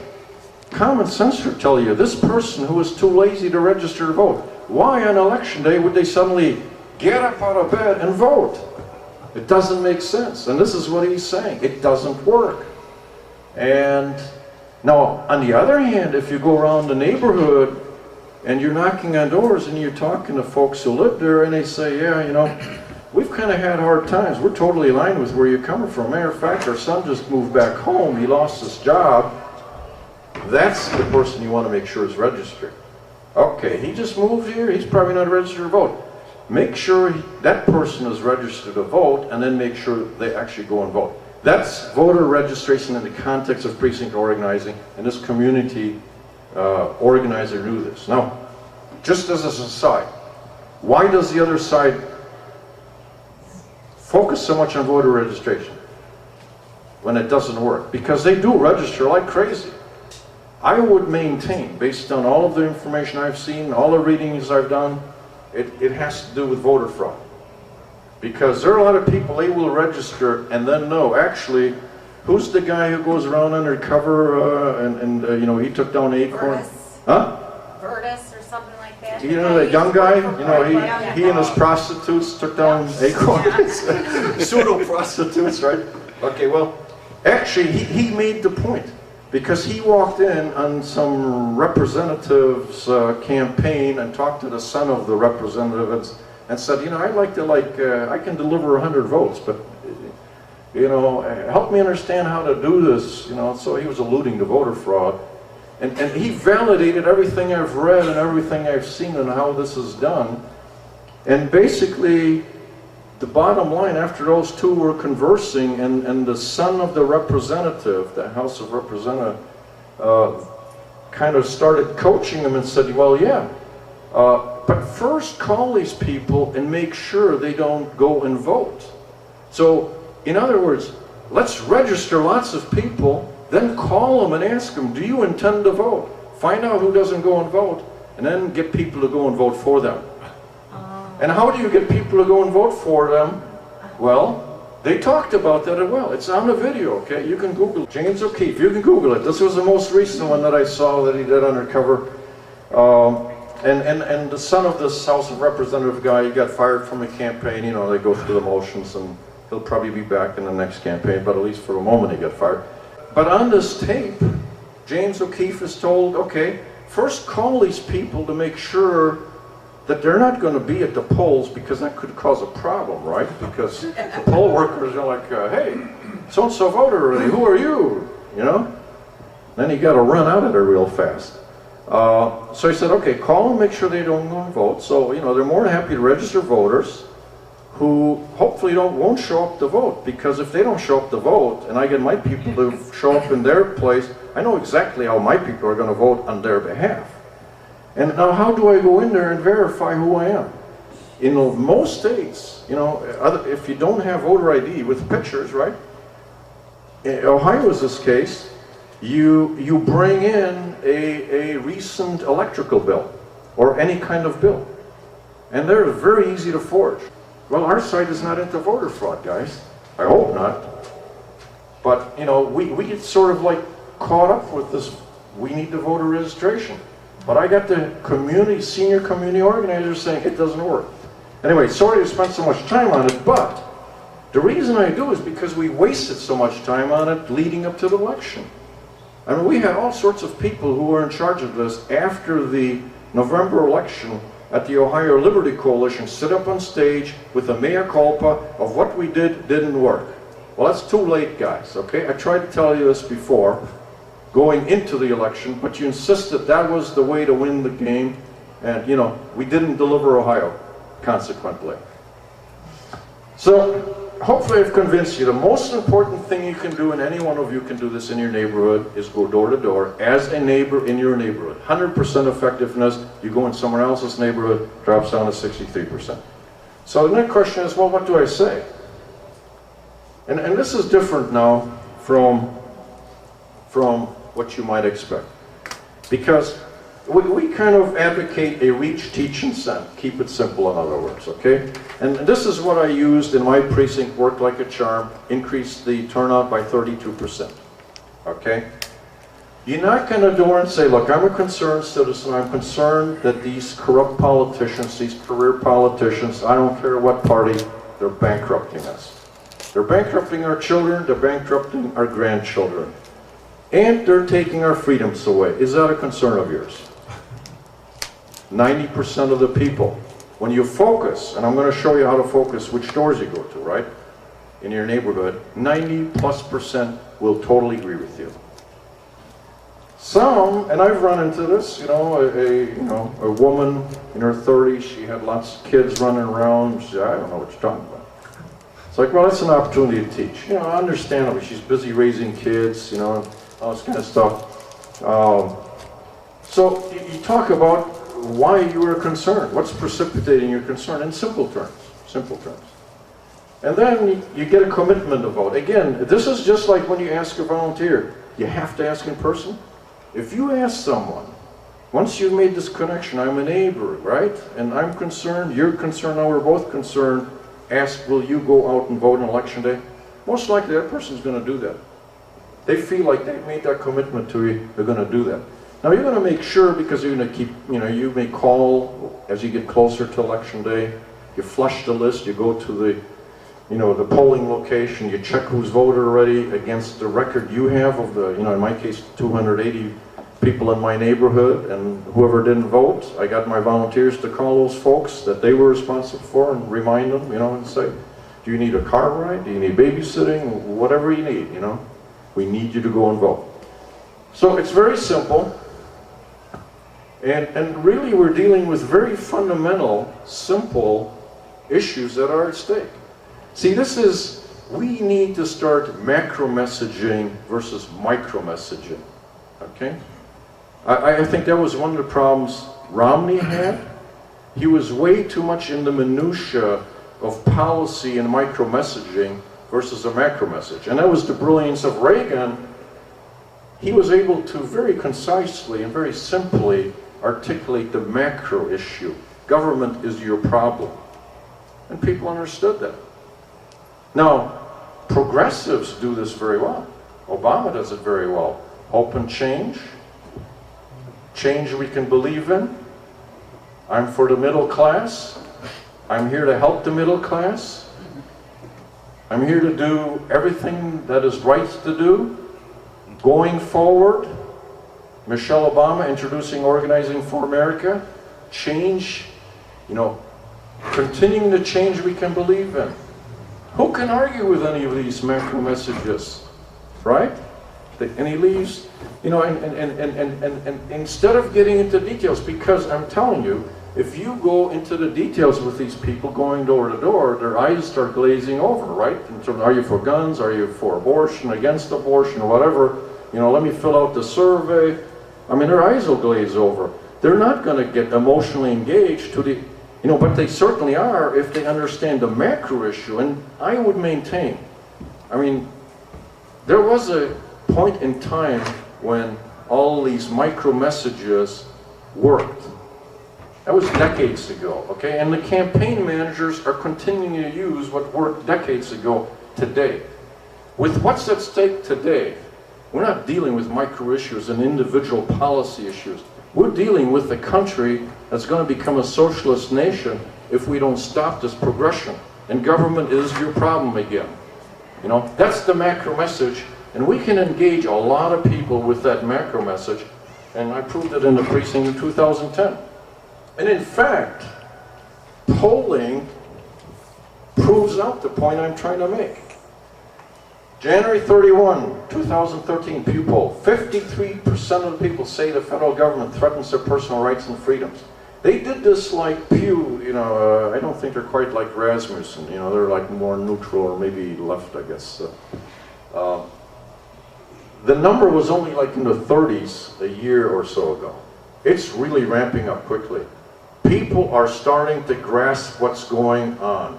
Common sense would tell you this person who is too lazy to register to vote, why on election day would they suddenly get up out of bed and vote? It doesn't make sense. And this is what he's saying. It doesn't work. And now, on the other hand, if you go around the neighborhood and you're knocking on doors and you're talking to folks who live there and they say, yeah, you know, we've kind of had hard times. We're totally aligned with where you're coming from. Matter of fact, our son just moved back home. He lost his job. That's the person you want to make sure is registered. Okay, he just moved here. He's probably not registered to vote. Make sure that person is registered to vote, and then make sure they actually go and vote. That's voter registration in the context of precinct organizing, and this community organizer knew this. Now, just as an aside, why does the other side focus so much on voter registration when it doesn't work? Because they do register like crazy. I would maintain, based on all of the information I've seen, all the readings I've done, it has to do with voter fraud. Because there are a lot of people, they will register and then know, actually, who's the guy who goes around undercover you know, he took down Acorn? Huh? Vertus or something like that. You know, that young guy? You know, he and his prostitutes took down Acorn. Pseudo-prostitutes, right? Okay, well, actually, he made the point. Because he walked in on some representative's campaign and talked to the son of the representative and said, you know, I'd like to, I can deliver 100 votes, but, you know, help me understand how to do this, you know. So he was alluding to voter fraud. And he validated everything I've read and everything I've seen and how this is done. And basically, the bottom line, after those two were conversing, and the son of the representative, the House of Representatives, kind of started coaching him and said, well, yeah, but first call these people and make sure they don't go and vote. So, in other words, let's register lots of people, then call them and ask them, do you intend to vote? Find out who doesn't go and vote, and then get people to go and vote for them. And how do you get people to go and vote for them? Well, they talked about that as well. It's on the video, okay? You can Google it. James O'Keefe, you can Google it. This was the most recent one that I saw that he did undercover. And the son of this House of Representative guy, he got fired from the campaign. You know, they go through the motions, and he'll probably be back in the next campaign, but at least for a moment he got fired. But on this tape, James O'Keefe is told, okay, first call these people to make sure that they're not going to be at the polls, because that could cause a problem, right? Because the poll workers are like, hey, so-and-so voter already, who are you? You know? Then you got to run out of there real fast. So he said, okay, call them, make sure they don't go and vote. So, you know, they're more than happy to register voters who hopefully won't show up to vote, because if they don't show up to vote, and I get my people to show up in their place, I know exactly how my people are going to vote on their behalf. And now, how do I go in there and verify who I am? In most states, you know, if you don't have voter ID with pictures, right? In Ohio is this case, you bring in a recent electrical bill or any kind of bill, and they're very easy to forge. Well, our side is not into voter fraud, guys. I hope not. But, you know, we get sort of like caught up with this, we need the voter registration. But I got the senior community organizers saying it doesn't work. Anyway, sorry to spend so much time on it, but the reason I do is because we wasted so much time on it leading up to the election. I mean, we had all sorts of people who were in charge of this after the November election at the Ohio Liberty Coalition sit up on stage with a mea culpa of what we did didn't work. Well, that's too late, guys, okay? I tried to tell you this before. going into the election, but you insisted that was the way to win the game, and you know, we didn't deliver Ohio, consequently. So, hopefully I've convinced you the most important thing you can do, and any one of you can do this in your neighborhood, is go door to door as a neighbor in your neighborhood. 100% effectiveness. You go in someone else's neighborhood, drops down to 63%. So the next question is, well, what do I say? And this is different now from what you might expect. Because we kind of advocate a reach, teach, and send. Keep it simple, in other words, okay? And this is what I used in my precinct, worked like a charm, increased the turnout by 32%, okay? You knock on the door and say, look, I'm a concerned citizen. I'm concerned that these corrupt politicians, these career politicians, I don't care what party, they're bankrupting us. They're bankrupting our children, they're bankrupting our grandchildren. And they're taking our freedoms away. Is that a concern of yours? 90% of the people. When you focus, and I'm going to show you how to focus which doors you go to, right? In your neighborhood, 90+% will totally agree with you. Some, and I've run into this, you know, a woman in her 30s, she had lots of kids running around, she said, I don't know what you're talking about. It's like, well, that's an opportunity to teach. You know, understandably, she's busy raising kids, you know, all this kind of stuff. So you talk about why you are concerned. What's precipitating your concern in simple terms. Simple terms. And then you get a commitment to vote. Again, this is just like when you ask a volunteer. You have to ask in person. If you ask someone, once you've made this connection, I'm a neighbor, right? And I'm concerned, you're concerned, now we're both concerned. Ask, will you go out and vote on election day? Most likely that person's going to do that. They feel like they've made that commitment to you, they're going to do that. Now you're going to make sure, because you're going to keep, you know, you may call as you get closer to election day, you flush the list, you go to the, you know, the polling location, you check who's voted already against the record you have of the, you know, in my case, 280 people in my neighborhood, and whoever didn't vote, I got my volunteers to call those folks that they were responsible for and remind them, you know, and say, do you need a car ride? Do you need babysitting? Whatever you need, you know, we need you to go and vote. So it's very simple. And really we're dealing with very fundamental, simple issues that are at stake. See, this is, we need to start macro messaging versus micro messaging, okay? I think that was one of the problems Romney had. He was way too much in the minutia of policy and micro messaging versus a macro message. And that was the brilliance of Reagan. He was able to very concisely and very simply articulate the macro issue. Government is your problem. And people understood that. Now, progressives do this very well. Obama does it very well. Open change. Change we can believe in. I'm for the middle class. I'm here to help the middle class. I'm here to do everything that is right to do. Going forward, Michelle Obama introducing Organizing for America. Change, you know, continuing the change we can believe in. Who can argue with any of these macro messages, right? And he leaves, you know, and instead of getting into details, because I'm telling you, if you go into the details with these people going door to door, their eyes start glazing over, right? In terms of, are you for guns? Are you for abortion? Against abortion? Or whatever? You know, let me fill out the survey. I mean, their eyes will glaze over. They're not going to get emotionally engaged to the, you know, but they certainly are if they understand the macro issue. And I would maintain, I mean, there was a point in time when all these micro messages worked. That was decades ago, okay? And the campaign managers are continuing to use what worked decades ago today. With what's at stake today, we're not dealing with micro issues and individual policy issues. We're dealing with a country that's going to become a socialist nation if we don't stop this progression. And government is your problem again. You know, that's the macro message. And we can engage a lot of people with that macro message. And I proved it in the precinct in 2010. And in fact, polling proves out the point I'm trying to make. January 31, 2013, Pew poll. 53% of the people say the federal government threatens their personal rights and freedoms. They did this like Pew, you know, I don't think they're quite like Rasmussen, you know, they're like more neutral or maybe left, I guess. The number was only like in the 30s a year or so ago. It's really ramping up quickly. People are starting to grasp what's going on.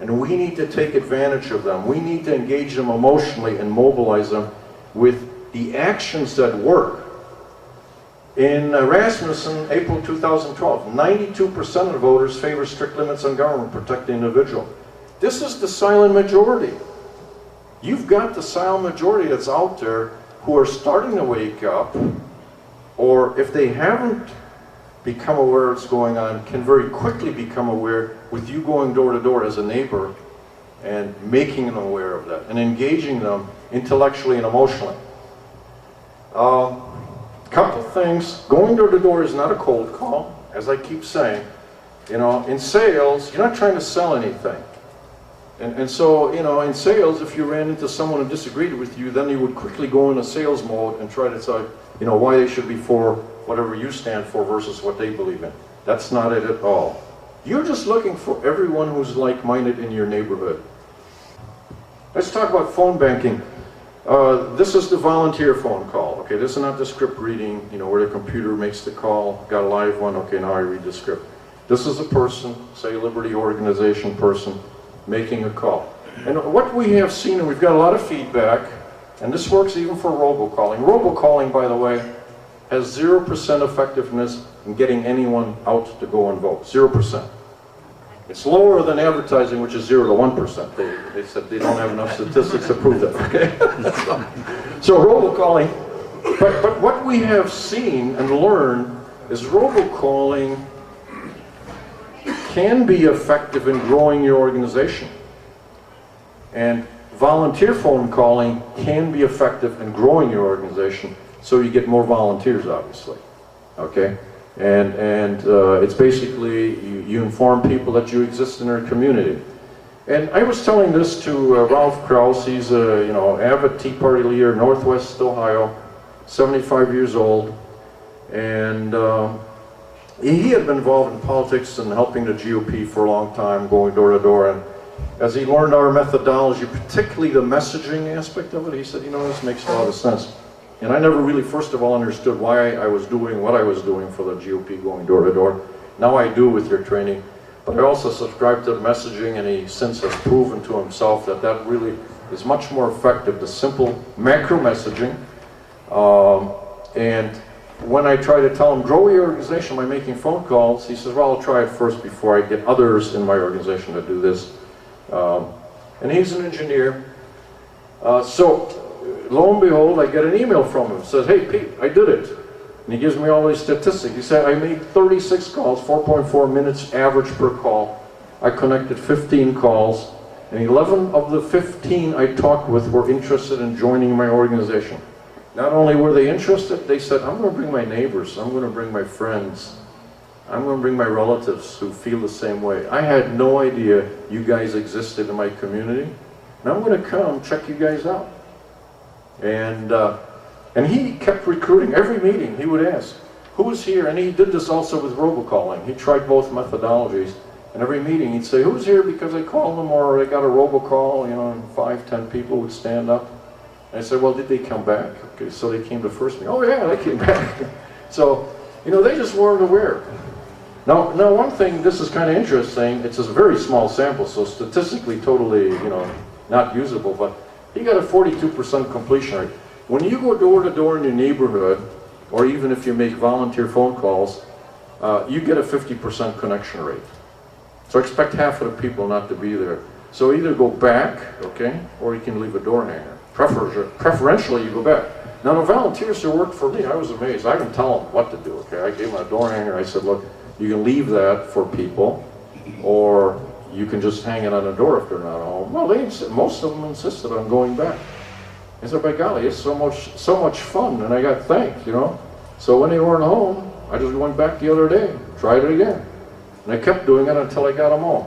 And we need to take advantage of them. We need to engage them emotionally and mobilize them with the actions that work. In Rasmussen, April 2012, 92% of the voters favor strict limits on government to protect the individual. This is the silent majority. You've got the silent majority that's out there who are starting to wake up, or if they haven't become aware of what's going on, can very quickly become aware with you going door to door as a neighbor and making them aware of that and engaging them intellectually and emotionally. Couple things. Going door to door is not a cold call, as I keep saying. You know, in sales, you're not trying to sell anything. And so, you know, in sales, if you ran into someone who disagreed with you, then you would quickly go into sales mode and try to say, you know, why they should be for whatever you stand for versus what they believe in. That's not it at all. You're just looking for everyone who's like-minded in your neighborhood. Let's talk about phone banking. This is the volunteer phone call. Okay, this is not the script reading, you know, where the computer makes the call. Got a live one. Okay, now I read the script. This is a person, say a Liberty Organization person, making a call. And what we have seen, and we've got a lot of feedback, and this works even for robocalling. Robocalling, by the way, has 0% effectiveness in getting anyone out to go and vote. 0%. It's lower than advertising, which is 0 to 1%. They said they don't have enough statistics to prove that. Okay. So robocalling. But what we have seen and learned is robocalling can be effective in growing your organization. And volunteer phone calling can be effective in growing your organization, so you get more volunteers, obviously. Okay? And it's basically, you inform people that you exist in their community. And I was telling this to Ralph Krauss. He's a avid Tea Party leader, Northwest Ohio, 75 years old. And he had been involved in politics and helping the GOP for a long time, going door to door. And as he learned our methodology, particularly the messaging aspect of it, he said, you know, this makes a lot of sense. And I never really, first of all, understood why I was doing what I was doing for the GOP, going door to door. Now I do with your training. But I also subscribe to the messaging, and he since has proven to himself that that really is much more effective, the simple macro messaging. And when I try to tell him, grow your organization by making phone calls, he says, well, I'll try it first before I get others in my organization to do this. And he's an engineer. So lo and behold, I get an email from him. It says, hey, Pete, I did it. And he gives me all these statistics. He said, I made 36 calls, 4.4 minutes average per call. I connected 15 calls, and 11 of the 15 I talked with were interested in joining my organization. Not only were they interested, they said, I'm going to bring my neighbors, I'm going to bring my friends, I'm going to bring my relatives who feel the same way. I had no idea you guys existed in my community, and I'm going to come check you guys out. And he kept recruiting. Every meeting he would ask, who's here? And he did this also with robocalling. He tried both methodologies. And every meeting he'd say, who's here because I called them, or I got a robocall, you know, and 5, 10 people would stand up. And I said, well, did they come back? Okay, so they came to the first meeting. Oh yeah, they came back. So, you know, they just weren't aware. Now one thing, this is kind of interesting, it's a very small sample, so statistically totally, you know, not usable, but he got a 42% completion rate. When you go door to door in your neighborhood, or even if you make volunteer phone calls, you get a 50% connection rate. So expect half of the people not to be there. So either go back, okay, or you can leave a door hanger. Preferentially, you go back. Now the volunteers who worked for me, I was amazed. I didn't tell them what to do, okay? I gave them a door hanger. I said, look, you can leave that for people, or you can just hang it on the door if they're not home. Well, most of them insisted on going back. I said, by golly, it's so much fun, and I got thanked, you know. So when they weren't home, I just went back the other day, tried it again. And I kept doing it until I got them home.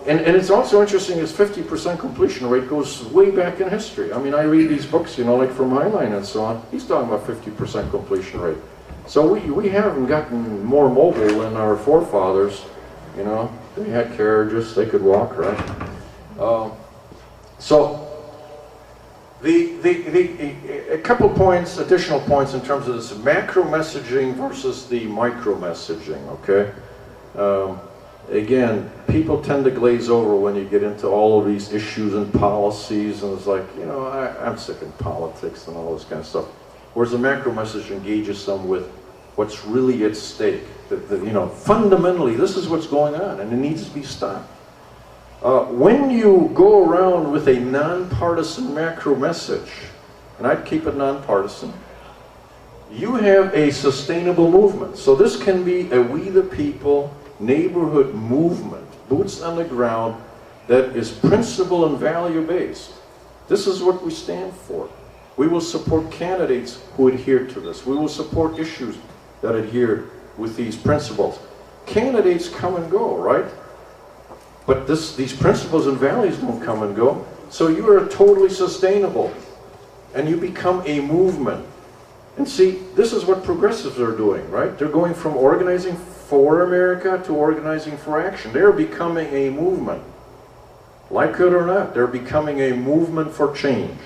and it's also interesting, his 50% completion rate goes way back in history. I mean, I read these books, you know, like from Highline and so on. He's talking about 50% completion rate. So we haven't gotten more mobile than our forefathers, you know. They had carriages, they could walk, right? So a couple points, additional points in terms of this macro messaging versus the micro messaging, okay? Again, people tend to glaze over when you get into all of these issues and policies, and it's like, you know, I'm sick of politics and all this kind of stuff. Whereas the macro message engages them with what's really at stake. You know, fundamentally, this is what's going on, and it needs to be stopped. When you go around with a nonpartisan macro message, and I'd keep it nonpartisan, you have a sustainable movement. So this can be a we the people neighborhood movement, boots on the ground, that is principle and value based. This is what we stand for. We will support candidates who adhere to this. We will support issues that adhere with these principles. Candidates come and go, right? But these principles and values don't come and go. So you are totally sustainable, and you become a movement. And see, this is what progressives are doing, right? They're going from organizing for America to organizing for action. They're becoming a movement. Like it or not, they're becoming a movement for change.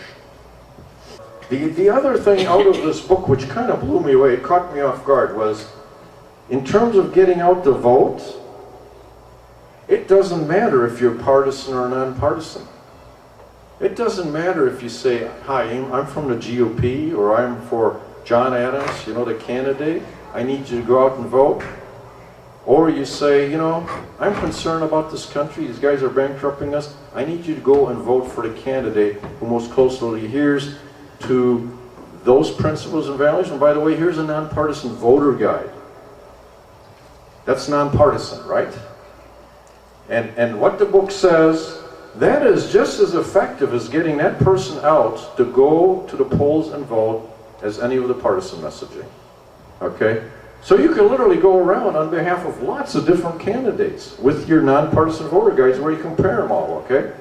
The other thing out of this book, which kind of blew me away, it caught me off guard, was in terms of getting out the vote, it doesn't matter if you're partisan or nonpartisan. It doesn't matter if you say, hi, I'm from the GOP, or I'm for John Adams, you know, the candidate, I need you to go out and vote. Or you say, you know, I'm concerned about this country, these guys are bankrupting us, I need you to go and vote for the candidate who most closely adheres to those principles and values. And by the way, here's a nonpartisan voter guide. That's nonpartisan, right? And what the book says, that is just as effective as getting that person out to go to the polls and vote as any of the partisan messaging. Okay? So you can literally go around on behalf of lots of different candidates with your nonpartisan voter guides where you compare them all, okay?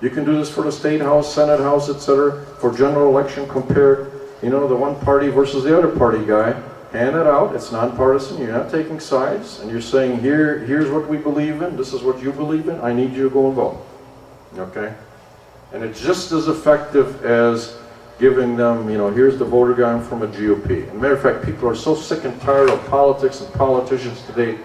You can do this for the state house, senate house, etc. For general election, compare, you know, the one party versus the other party guy. Hand it out, it's nonpartisan, you're not taking sides, and you're saying, here's what we believe in, this is what you believe in, I need you to go and vote. Okay? And it's just as effective as giving them, you know, here's the voter guide from a GOP. As a matter of fact, people are so sick and tired of politics and politicians today,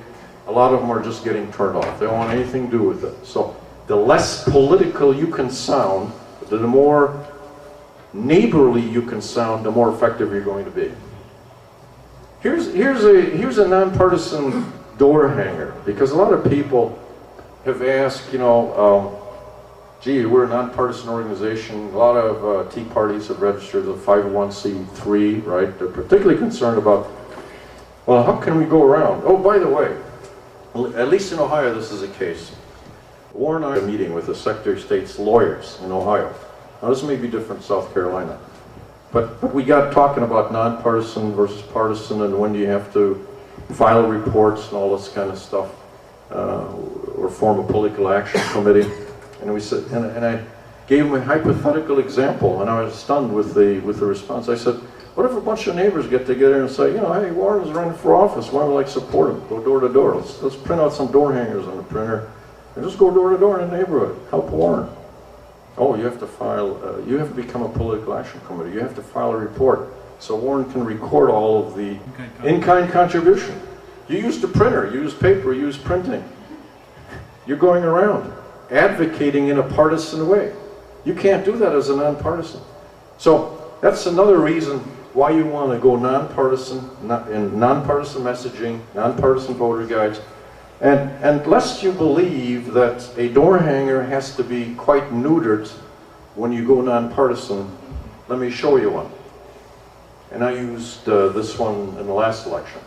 a lot of them are just getting turned off. They don't want anything to do with it. So the less political you can sound, the more neighborly you can sound, the more effective you're going to be. Here's a nonpartisan door hanger, because a lot of people have asked, you know, gee, we're a nonpartisan organization. A lot of Tea Parties have registered as a 501c3, right? They're particularly concerned about, well, how can we go around? Oh, by the way, at least in Ohio, this is the case. Warren and I had a meeting with the Secretary of State's lawyers in Ohio. Now, this may be different in South Carolina. But we got talking about nonpartisan versus partisan, and when do you have to file reports and all this kind of stuff, or form a political action committee. And we said, and I gave him a hypothetical example, and I was stunned with the response. I said, what if a bunch of neighbors get together and say, you know, hey, Warren's running for office, why don't we like support him? Go door to door. Let's print out some door hangers on the printer and just go door to door in the neighborhood. Help Warren. Oh, you have to file, you have to become a political action committee. You have to file a report so Warren can record all of the in-kind contribution. You use the printer, you use paper, you use printing. You're going around advocating in a partisan way. You can't do that as a nonpartisan. So that's another reason why you want to go nonpartisan, in nonpartisan messaging, nonpartisan voter guides. And lest you believe that a door hanger has to be quite neutered when you go nonpartisan, let me show you one. And I used this one in the last election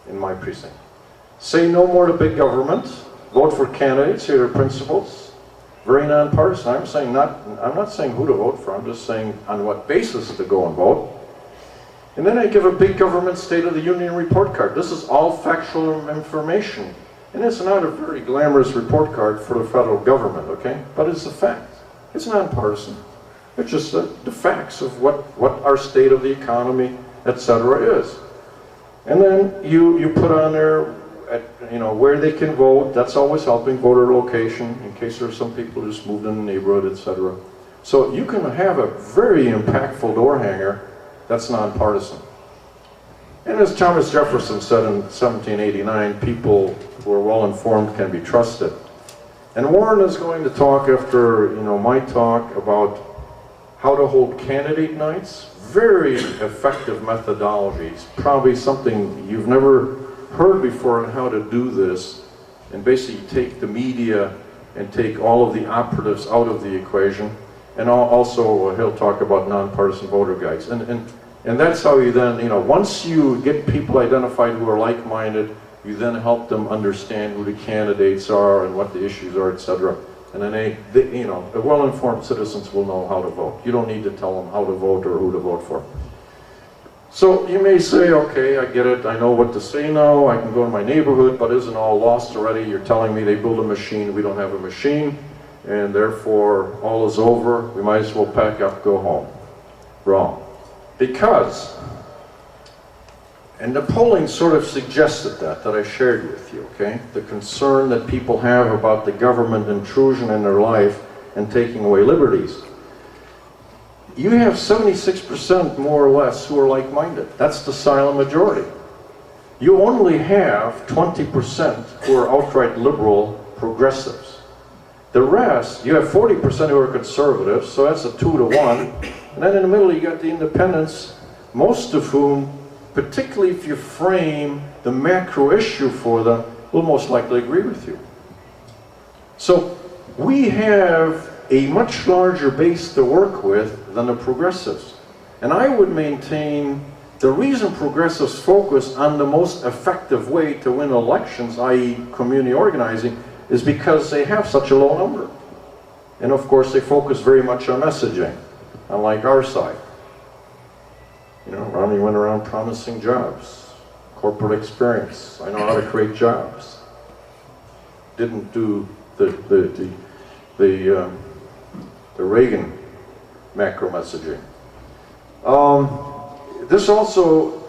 in my precinct. Say no more to big government. Vote for candidates. Here are principles. Very nonpartisan. I'm not saying who to vote for. I'm just saying on what basis to go and vote. And then I give a big government State of the Union report card. This is all factual information. And it's not a very glamorous report card for the federal government, okay? But it's a fact. It's nonpartisan. It's just the facts of what our state of the economy, etc. is. And then you put on there, where they can vote. That's always helping, voter location, in case there's some people who just moved in the neighborhood, etc. So you can have a very impactful door hanger that's nonpartisan. And as Thomas Jefferson said in 1789, people who are well informed can be trusted. And Warren is going to talk after my talk about how to hold candidate nights. Very effective methodologies, probably something you've never heard before on how to do this, and basically take the media and take all of the operatives out of the equation. And also he'll talk about nonpartisan voter guides. And that's how you then, once you get people identified who are like-minded, you then help them understand who the candidates are and what the issues are, etc. And then the well-informed citizens will know how to vote. You don't need to tell them how to vote or who to vote for. So you may say, okay, I get it, I know what to say now, I can go to my neighborhood, but isn't all lost already? You're telling me they build a machine, we don't have a machine, and therefore all is over, we might as well pack up, go home. Wrong. Because, and the polling sort of suggested that I shared with you, okay? The concern that people have about the government intrusion in their life and taking away liberties. You have 76% more or less who are like-minded. That's the silent majority. You only have 20% who are outright liberal progressives. The rest, you have 40% who are conservatives, so that's a 2-to-1. And then in the middle you got the independents, most of whom, particularly if you frame the macro issue for them, will most likely agree with you. So we have a much larger base to work with than the progressives. And I would maintain the reason progressives focus on the most effective way to win elections, i.e. community organizing, is because they have such a low number. And of course they focus very much on messaging, unlike our side. Romney went around promising jobs, corporate experience, I know how to create jobs. Didn't do the Reagan macro messaging. This also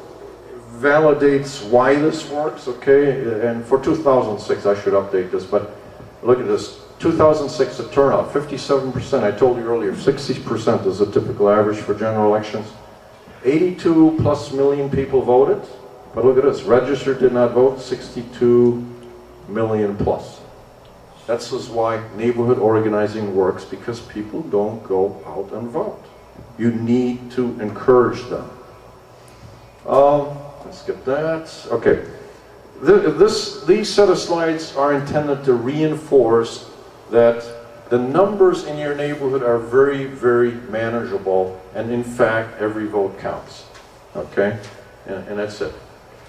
validates why this works, okay? And for 2006, I should update this, but look at this. 2006, the turnout, 57%. I told you earlier, 60% is the typical average for general elections. 82+ million people voted, but look at this. Registered did not vote, 62 million plus. That's just why neighborhood organizing works, because people don't go out and vote. You need to encourage them. Let's get that. Okay. These set of slides are intended to reinforce that the numbers in your neighborhood are very, very manageable, and in fact, every vote counts. Okay? And that's it.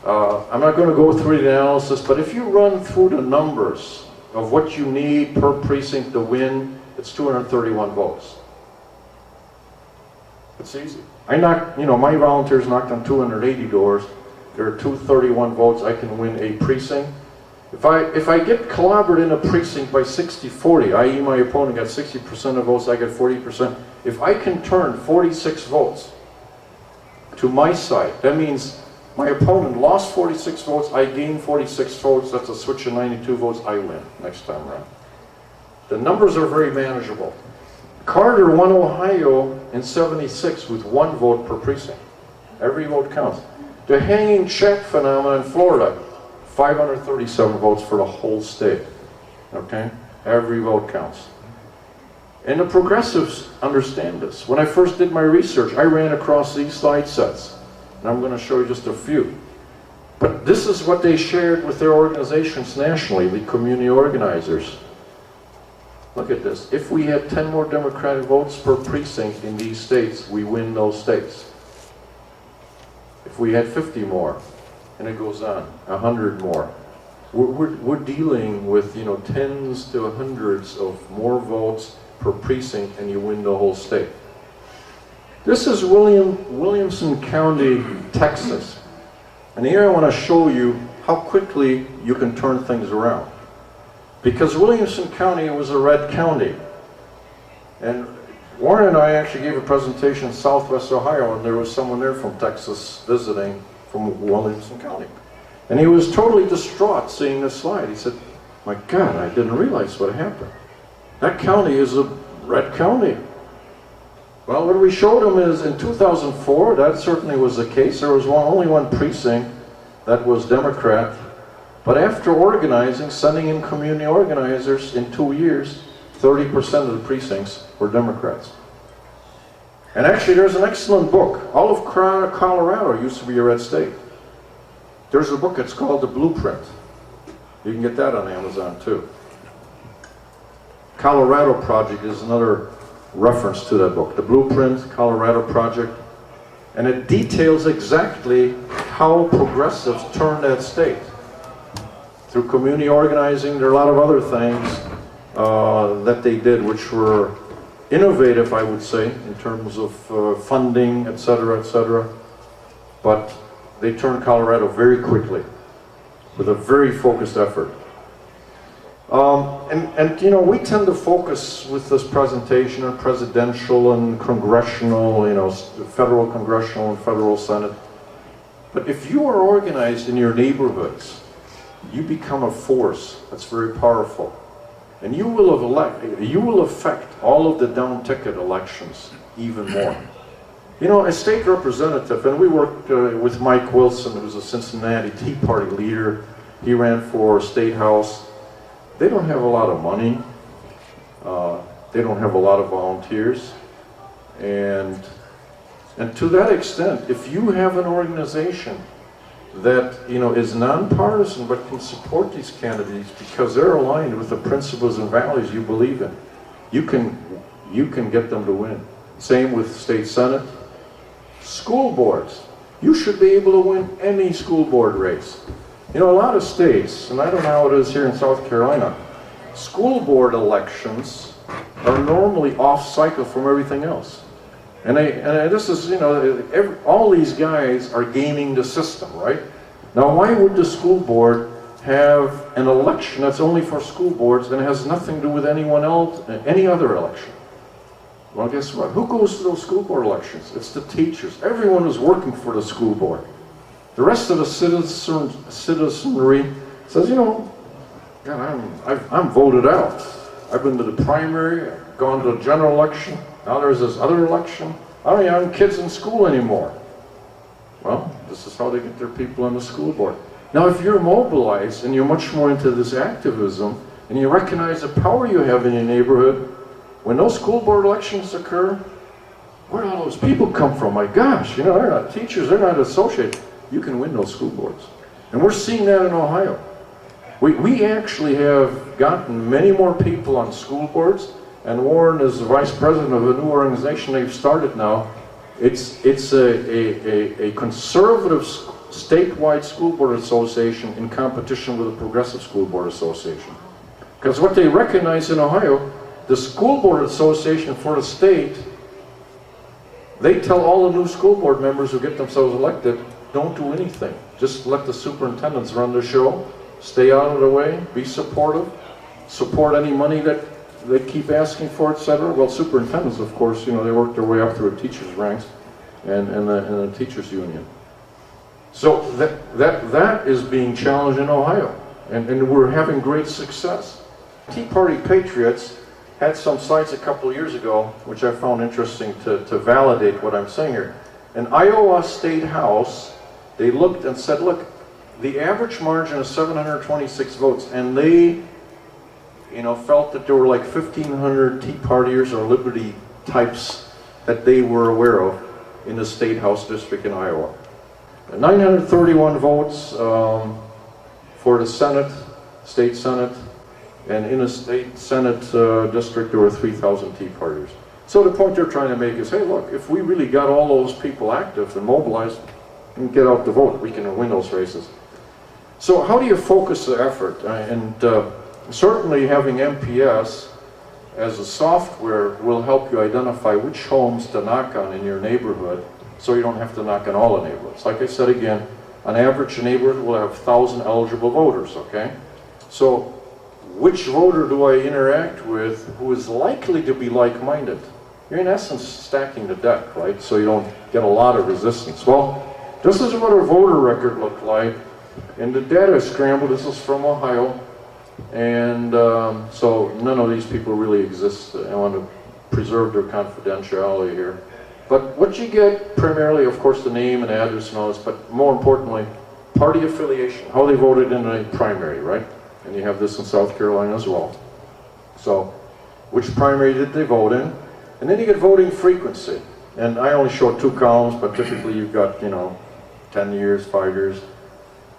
I'm not going to go through the analysis, but if you run through the numbers of what you need per precinct to win, it's 231 votes. It's easy. I knocked, my volunteers knocked on 280 doors. There are 231 votes. I can win a precinct. If I get clobbered in a precinct by 60-40, i.e. my opponent got 60% of votes, I get 40%. If I can turn 46 votes to my side, that means my opponent lost 46 votes, I gained 46 votes, that's a switch of 92 votes, I win next time around. The numbers are very manageable. Carter won Ohio in '76 with 1 vote per precinct. Every vote counts. The hanging check phenomenon in Florida, 537 votes for the whole state. Okay? Every vote counts. And the progressives understand this. When I first did my research, I ran across these slide sets. And I'm going to show you just a few. But this is what they shared with their organizations nationally, the community organizers. Look at this. If we had 10 more Democratic votes per precinct in these states, we win those states. If we had 50 more, and it goes on, 100 more. We're dealing with, tens to hundreds of more votes per precinct, and you win the whole state. This is Williamson County, Texas. And here I want to show you how quickly you can turn things around. Because Williamson County was a red county. And Warren and I actually gave a presentation in Southwest Ohio, and there was someone there from Texas visiting from Williamson County. And he was totally distraught seeing this slide. He said, my God, I didn't realize what happened. That county is a red county. Well, what we showed him is in 2004, that certainly was the case. There was only one precinct that was Democrat. But after organizing, sending in community organizers in 2 years, 30% of the precincts were Democrats. And actually there's an excellent book. All of Colorado used to be a red state. There's a book, it's called The Blueprint. You can get that on Amazon too. Colorado Project is another reference to that book. The Blueprint, Colorado Project. And it details exactly how progressives turned that state. Through community organizing, there are a lot of other things that they did which were innovative, I would say, in terms of funding, etc., etc. But they turned Colorado very quickly with a very focused effort. And you know, we tend to focus with this presentation on presidential and congressional, you know, federal congressional and federal Senate. But if you are organized in your neighborhoods, you become a force that's very powerful. And you will affect all of the down-ticket elections even more. You know, as state representative, and we worked with Mike Wilson, who's a Cincinnati Tea Party leader. He ran for State House. They don't have a lot of money. They don't have a lot of volunteers. And to that extent, if you have an organization that, you know, is nonpartisan but can support these candidates because they're aligned with the principles and values you believe in, you can get them to win. Same with state senate. School boards. You should be able to win any school board race. You know, a lot of states, and I don't know how it is here in South Carolina, school board elections are normally off cycle from everything else. And this is, you know, all these guys are gaming the system, right? Now, why would the school board have an election that's only for school boards and has nothing to do with anyone else, any other election? Well, guess what? Who goes to those school board elections? It's the teachers. Everyone who's working for the school board. The rest of the citizenry says, you know, God, I'm voted out. I've been to the primary, I've gone to the general election. Now there's this other election. I don't even have kids in school anymore. Well, this is how they get their people on the school board. Now if you're mobilized and you're much more into this activism and you recognize the power you have in your neighborhood, when those school board elections occur, where do all those people come from? My gosh, you know, they're not teachers, they're not associated. You can win those school boards. And we're seeing that in Ohio. We actually have gotten many more people on school boards. And Warren is the vice president of a new organization they've started now. It's a conservative statewide school board association in competition with a progressive school board association. Because what they recognize in Ohio, the school board association for the state, they tell all the new school board members who get themselves elected, don't do anything. Just let the superintendents run the show, stay out of the way, be supportive, support any money that they keep asking for, etc. Well, superintendents, of course, you know, they work their way up through the teachers' ranks and the teachers' union. So that is being challenged in Ohio, and we're having great success. Tea Party Patriots had some sites a couple of years ago, which I found interesting to validate what I'm saying here. In Iowa State House, they looked and said, look, the average margin is 726 votes, and they, you know, felt that there were like 1,500 Tea Partiers or Liberty types that they were aware of in the State House district in Iowa. 931 votes for the Senate, State Senate, and in a State Senate district there were 3,000 Tea Partiers. So the point they're trying to make is, hey look, if we really got all those people active and mobilized and get out the vote, we can win those races. So how do you focus the effort? Certainly having MPS as a software will help you identify which homes to knock on in your neighborhood so you don't have to knock on all the neighborhoods. Like I said again, On average, a neighborhood will have 1,000 eligible voters, okay? So, which voter do I interact with who is likely to be like-minded? You're in essence stacking the deck, right? So you don't get a lot of resistance. Well, this is what our voter record looked like. And the data is scrambled. This is from Ohio. And so none of these people really exist. I want to preserve their confidentiality here. But what you get primarily, of course, the name and address and all this, but more importantly, party affiliation, how they voted in a primary, right? And you have this in South Carolina as well. So, which primary did they vote in? And then you get voting frequency. And I only showed 2 columns, but typically you've got, 10 years, 5 years,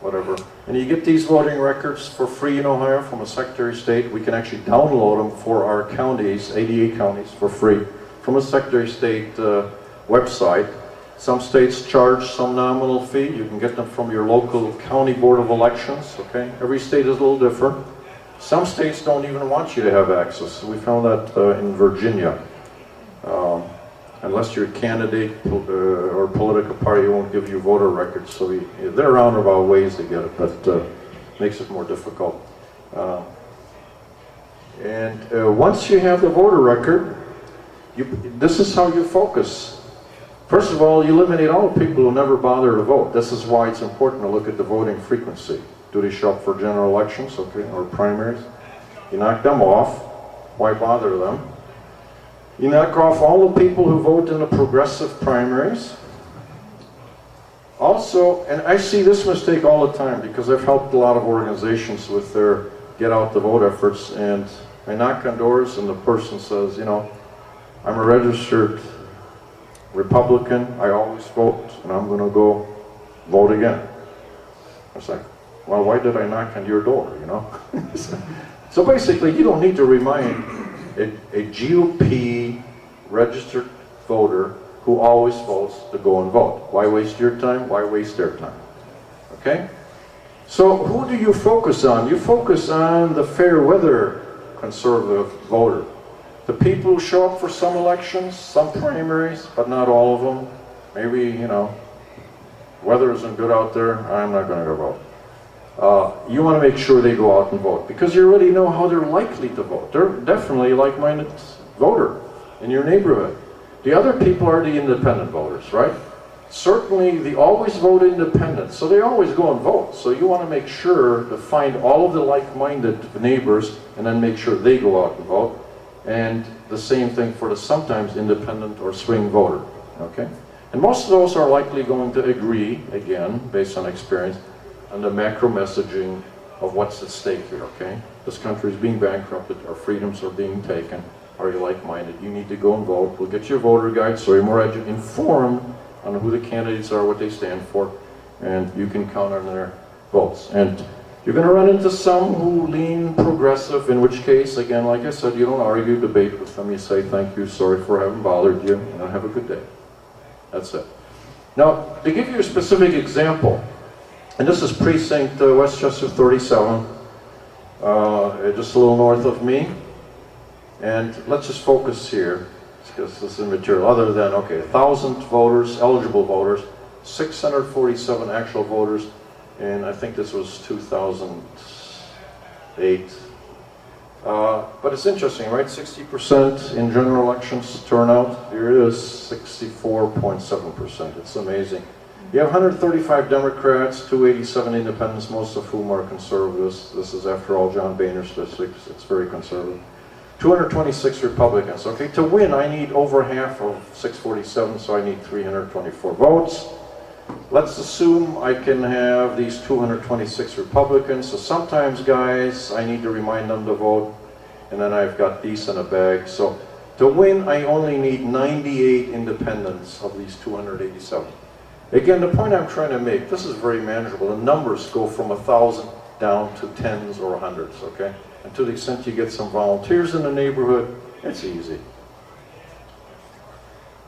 whatever. And you get these voting records for free in Ohio from a Secretary of State. We can actually download them for our counties, 88 counties, for free from a Secretary of State website. Some states charge some nominal fee. You can get them from your local county board of elections, okay? Every state is a little different. Some states don't even want you to have access. We found that in Virginia. Unless you're a candidate or political party, won't give you voter records. So there are roundabout ways to get it, but makes it more difficult. Once you have the voter record, this is how you focus. First of all, you eliminate all the people who never bother to vote. This is why it's important to look at the voting frequency. Do they show up for general elections, okay, or primaries? You knock them off. Why bother them? You knock off all the people who vote in the progressive primaries. Also, and I see this mistake all the time because I've helped a lot of organizations with their get out the vote efforts, and I knock on doors and the person says, I'm a registered Republican, I always vote, and I'm going to go vote again. I was like, well, why did I knock on your door, So basically, you don't need to remind a GOP registered voter who always votes to go and vote. Why waste your time? Why waste their time? Okay? So who do you focus on? You focus on the fair weather conservative voter. The people who show up for some elections, some primaries, but not all of them. Maybe, weather isn't good out there, I'm not going to go vote. You want to make sure they go out and vote because you already know how they're likely to vote. They're definitely a like-minded voter in your neighborhood. The other people are the independent voters, right? Certainly, they always vote independent, so they always go and vote. So you want to make sure to find all of the like-minded neighbors and then make sure they go out and vote. And the same thing for the sometimes independent or swing voter, okay? And most of those are likely going to agree, again, based on experience, on the macro messaging of what's at stake here, okay? This country is being bankrupted, our freedoms are being taken. Are you like-minded? You need to go and vote. We'll get you a voter guide so you're more informed on who the candidates are, what they stand for, and you can count on their votes. And you're going to run into some who lean progressive, in which case, again, like I said, you don't argue, debate with them. You say, thank you, sorry for having bothered you, and have a good day. That's it. Now, to give you a specific example, and this is precinct Westchester 37, just a little north of me. And let's just focus here, because this is immaterial, other than, 1,000 voters, eligible voters, 647 actual voters, and I think this was 2008. But it's interesting, right? 60% in general elections turnout. Here it is, 64.7%. It's amazing. You have 135 Democrats, 287 independents, most of whom are conservatives. This is, after all, John Boehner's district. It's very conservative. 226 Republicans. Okay, to win, I need over half of 647, so I need 324 votes. Let's assume I can have these 226 Republicans. So sometimes, guys, I need to remind them to vote, and then I've got these in a bag. So to win, I only need 98 independents of these 287. Again, the point I'm trying to make, this is very manageable. The numbers go from 1,000 down to tens or hundreds, okay? And to the extent you get some volunteers in the neighborhood, it's easy.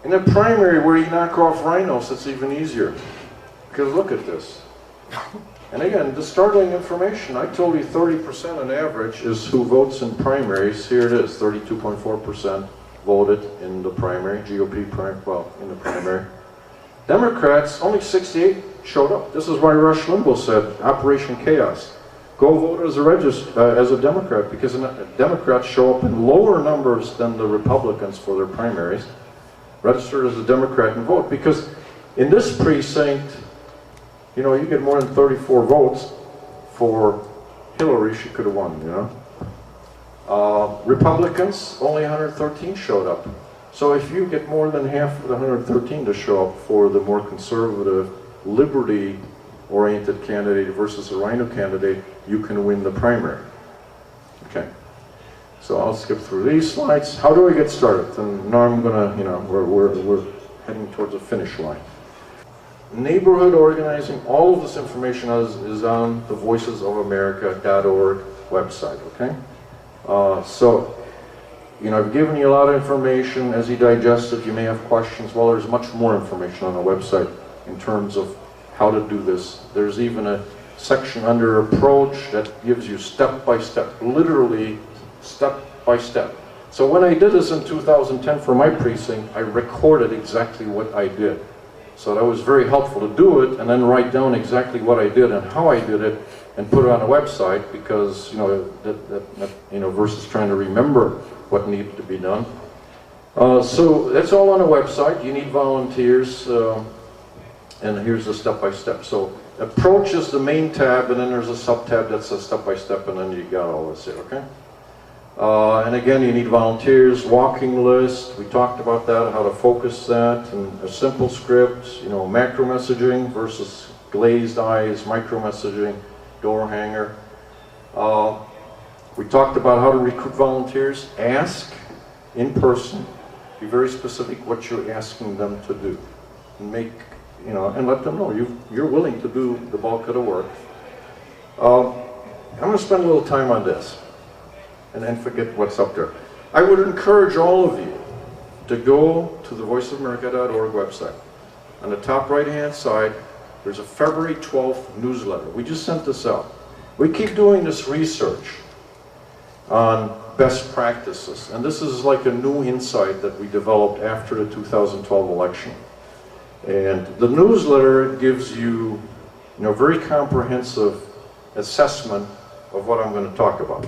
In a primary where you knock off rhinos, it's even easier. Because look at this. And again, the startling information, I told you 30% on average is who votes in primaries. Here it is, 32.4% voted in the primary, GOP primary, well, in the primary. Democrats, only 68 showed up. This is why Rush Limbaugh said, Operation Chaos. Go vote as a Democrat, because Democrats show up in lower numbers than the Republicans for their primaries. Register as a Democrat and vote, because in this precinct, you know, you get more than 34 votes for Hillary, she could have won, you know. Republicans, only 113 showed up. So if you get more than half of the 113 to show up for the more conservative, liberty-oriented candidate versus a rhino candidate, you can win the primary. Okay. So I'll skip through these slides. How do I get started? And now I'm gonna, you know, we're heading towards a finish line. Neighborhood organizing, all of this information is on the voicesofamerica.org website, okay? So, you know, I've given you a lot of information. As you digest it, you may have questions. Well, there's much more information on the website in terms of how to do this. There's even a section under approach that gives you step-by-step, literally step-by-step. So when I did this in 2010 for my precinct, I recorded exactly what I did. So that was very helpful to do it and then write down exactly what I did and how I did it and put it on a website, because, you know, you know, versus trying to remember what needed to be done. So that's all on a website. You need volunteers, and here's the step-by-step. So approach is the main tab, and then there's a sub-tab that's a step-by-step, and then you got all this here, okay? And again, you need volunteers, walking list, we talked about that, how to focus that, and a simple script, you know, macro messaging versus glazed eyes, micro messaging, door hanger. We talked about how to recruit volunteers. Ask in person, be very specific what you're asking them to do. And make, you know, and let them know you're willing to do the bulk of the work. I'm going to spend a little time on this, and then forget what's up there. I would encourage all of you to go to the voiceofamerica.org website. On the top right-hand side, there's a February 12th newsletter. We just sent this out. We keep doing this research on best practices, and this is like a new insight that we developed after the 2012 election. And the newsletter gives you, you know, very comprehensive assessment of what I'm going to talk about.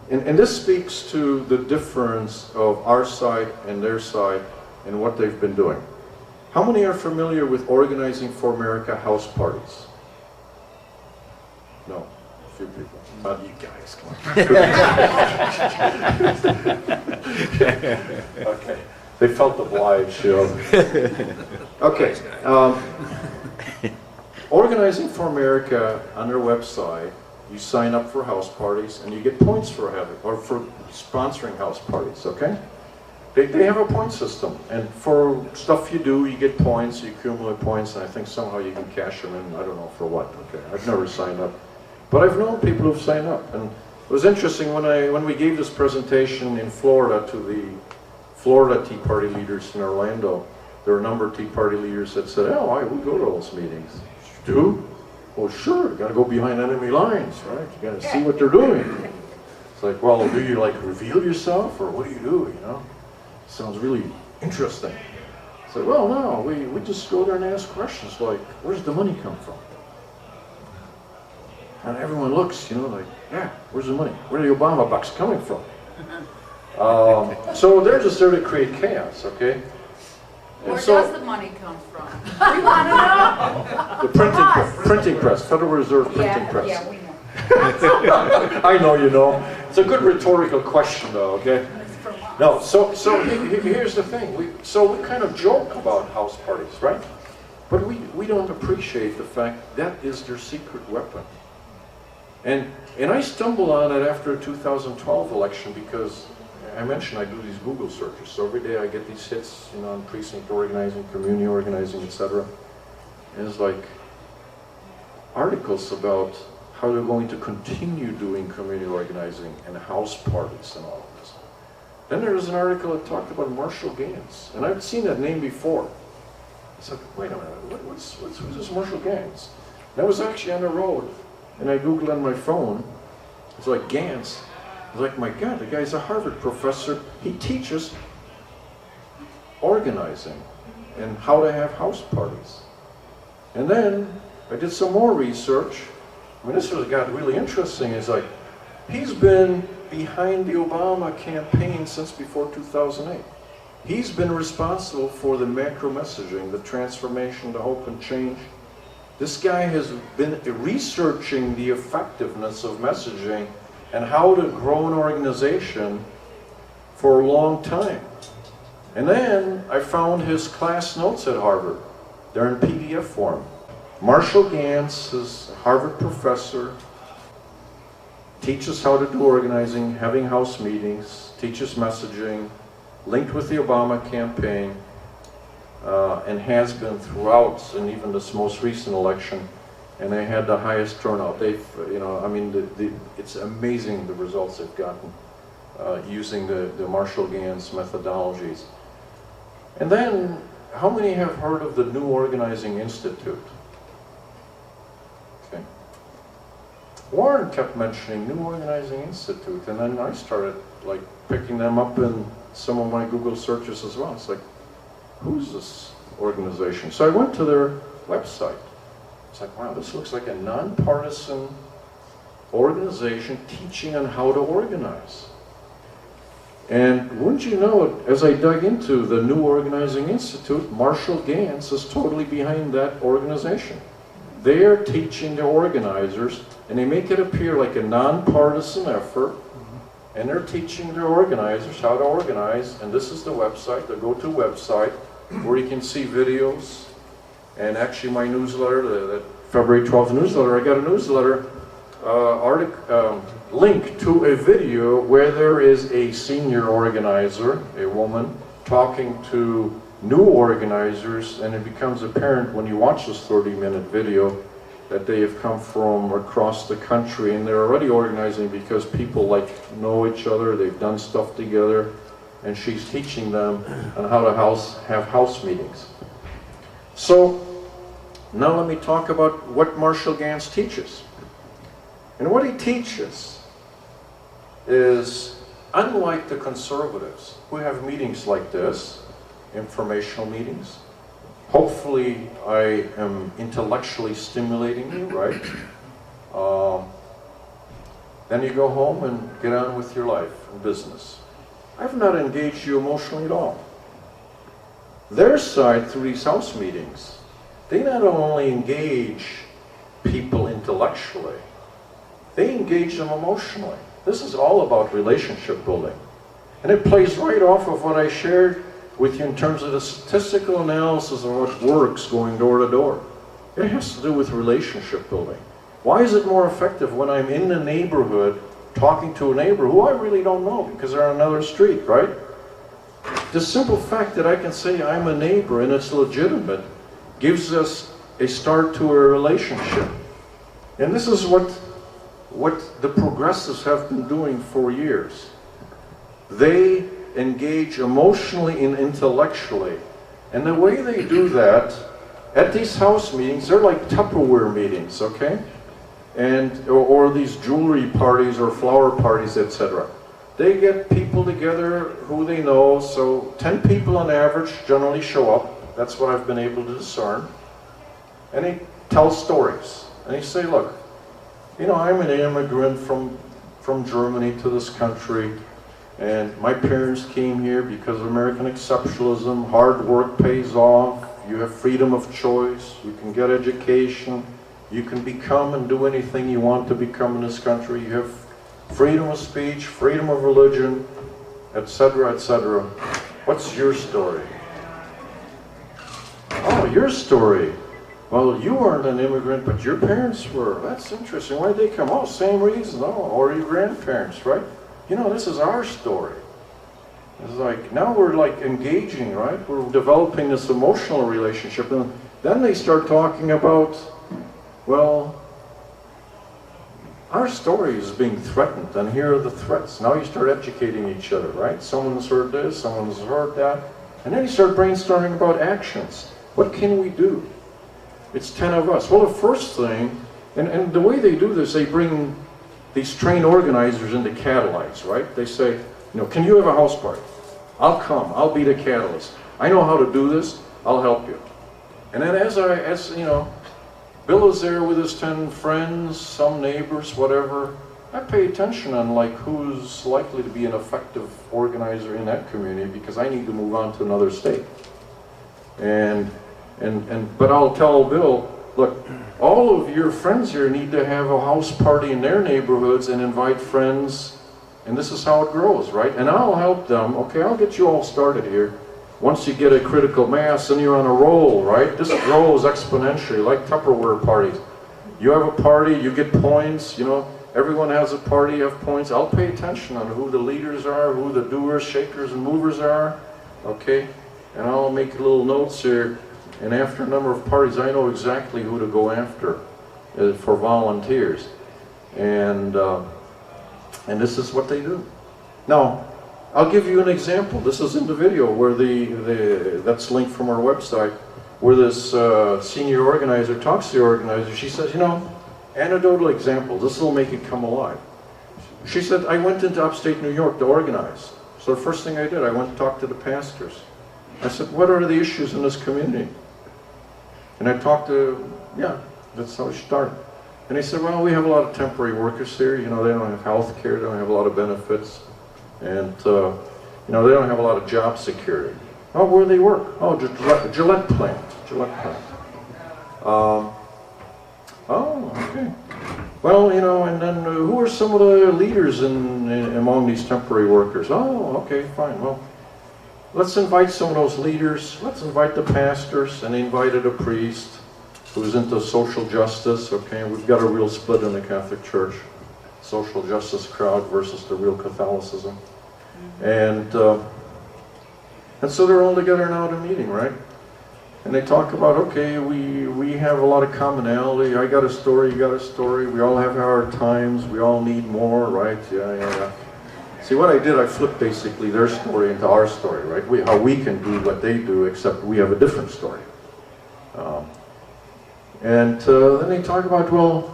And this speaks to the difference of our side and their side and what they've been doing. How many are familiar with Organizing for America house parties? No, a few people. Not you guys, come on. Okay, they felt obliged, you know. Okay, Organizing for America on their website, you sign up for house parties and you get points for having, or for sponsoring house parties, okay? They have a point system, and for stuff you do, you get points, you accumulate points, and I think somehow you can cash them in, I don't know for what, okay? I've never signed up, but I've known people who've signed up, and it was interesting when we gave this presentation in Florida to the Florida Tea Party leaders in Orlando. There were a number of Tea Party leaders that said, "Oh, we go to those meetings." You do? Well, sure, you gotta go behind enemy lines, right? You gotta see what they're doing. It's like, well, do you like reveal yourself, or what do, you know? Sounds really interesting. I said, well, no, we just go there and ask questions like, where's the money come from? And everyone looks, you know, like, yeah, where's the money? Where are the Obama bucks coming from? So they're just there to create chaos, okay? And Where so, does the money come from? We want to know. the printing press, Federal Reserve printing press. Yeah, we know. I know you know. It's a good rhetorical question, though, okay? No, so here's the thing. We kind of joke about house parties, right? But we don't appreciate the fact that is their secret weapon. And I stumbled on it after the 2012 election because I mentioned I do these Google searches. So every day I get these hits, you know, on precinct organizing, community organizing, etc. And it's like articles about how they're going to continue doing community organizing and house parties and all of this. Then there was an article that talked about Marshall Gans, and I've seen that name before. I said, wait a minute, who's this Marshall Gans? And I was actually on the road, and I Googled on my phone. It's like Gans. I was like, my God, the guy's a Harvard professor. He teaches organizing and how to have house parties. And then I did some more research. I mean, this got really interesting. It's like, he's been behind the Obama campaign since before 2008. He's been responsible for the macro messaging, the transformation, the hope and change. This guy has been researching the effectiveness of messaging and how to grow an organization for a long time. And then I found his class notes at Harvard. They're in PDF form. Marshall Gantz is a Harvard professor, teaches how to do organizing, having house meetings, teaches messaging, linked with the Obama campaign, and has been throughout, and even this most recent election, and they had the highest turnout. They've, I mean, it's amazing the results they've gotten using the Marshall Gantz methodologies. And then, how many have heard of the New Organizing Institute? Okay. Warren kept mentioning New Organizing Institute, and then I started like picking them up in some of my Google searches as well. It's like, who's this organization? So I went to their website. It's like, wow, this looks like a nonpartisan organization teaching on how to organize. And wouldn't you know it, as I dug into the New Organizing Institute, Marshall Gantz is totally behind that organization. They're teaching the organizers, and they make it appear like a nonpartisan effort, and they're teaching their organizers how to organize, and this is the website, the go-to website, where you can see videos, and actually my newsletter, the February 12th newsletter, I got a newsletter link to a video where there is a senior organizer, a woman, talking to new organizers, and it becomes apparent when you watch this 30-minute video that they have come from across the country, and they're already organizing because people know each other, they've done stuff together, and she's teaching them on how to have house meetings. So now let me talk about what Marshall Gantz teaches. And what he teaches is, unlike the conservatives who have meetings like this, informational meetings, hopefully I am intellectually stimulating you, right? Then you go home and get on with your life and business. I've not engaged you emotionally at all. Their side, through these house meetings, they not only engage people intellectually, they engage them emotionally. This is all about relationship building. And it plays right off of what I shared with you in terms of the statistical analysis of what works going door to door. It has to do with relationship building. Why is it more effective when I'm in the neighborhood talking to a neighbor who I really don't know because they're on another street, right? The simple fact that I can say I'm a neighbor and it's legitimate gives us a start to a relationship. And this is what the progressives have been doing for years. They engage emotionally and intellectually. And the way they do that, at these house meetings, they're like Tupperware meetings, okay? And, or these jewelry parties or flower parties, etc. They get people together who they know, so 10 people on average generally show up. That's what I've been able to discern. And they tell stories. And they say, look, I'm an immigrant from Germany to this country, and my parents came here because of American exceptionalism. Hard work pays off. You have freedom of choice. You can get education. You can become and do anything you want to become in this country. You have freedom of speech, freedom of religion, etc., etc. What's your story? Oh, your story. Well, you weren't an immigrant, but your parents were. That's interesting. Why did they come? Oh, same reason. Oh, or your grandparents, right? This is our story. It's like, now we're like engaging, right? We're developing this emotional relationship. And then they start talking about, well, our story is being threatened, and here are the threats. Now you start educating each other, right? Someone's heard this, someone's heard that. And then you start brainstorming about actions. What can we do? It's 10 of us. Well, the first thing, and the way they do this, they bring these trained organizers into catalysts, right? They say, can you have a house party? I'll come. I'll be the catalyst. I know how to do this. I'll help you. And then as you know, Bill is there with his 10 friends, some neighbors, whatever. I pay attention on like who's likely to be an effective organizer in that community because I need to move on to another state. But I'll tell Bill, look, all of your friends here need to have a house party in their neighborhoods and invite friends, and this is how it grows, right? And I'll help them. Okay, I'll get you all started here. Once you get a critical mass, then you're on a roll, right? This grows exponentially, like Tupperware parties. You have a party, you get points, you know, everyone has a party, you have points. I'll pay attention on who the leaders are, who the doers, shakers, and movers are, okay? And I'll make little notes here. And after a number of parties, I know exactly who to go after for volunteers. And this is what they do. Now, I'll give you an example. This is in the video where that's linked from our website, where this senior organizer talks to the organizer. She says, you know, anecdotal example, this will make it come alive. She said, I went into upstate New York to organize. So the first thing I did, I went and talked to the pastors. I said, what are the issues in this community? And I talked to, yeah, that's how she started. And he said, well, we have a lot of temporary workers here. You know, they don't have health care, they don't have a lot of benefits. And, you know, they don't have a lot of job security. Oh, where do they work? Oh, Gillette plant. Oh, okay. Well, you know, and then who are some of the leaders among these temporary workers? Oh, okay, fine. Well, let's invite some of those leaders. Let's invite the pastors. And they invited a priest who's into social justice. Okay, we've got a real split in the Catholic Church. Social justice crowd versus the real Catholicism. And so they're all together now at a meeting, right? And they talk about, okay, we have a lot of commonality. I got a story, you got a story. We all have hard times. We all need more, right? Yeah. See, what I did, I flipped basically their story into our story, right? How we can do what they do, except we have a different story. Then they talk about, well,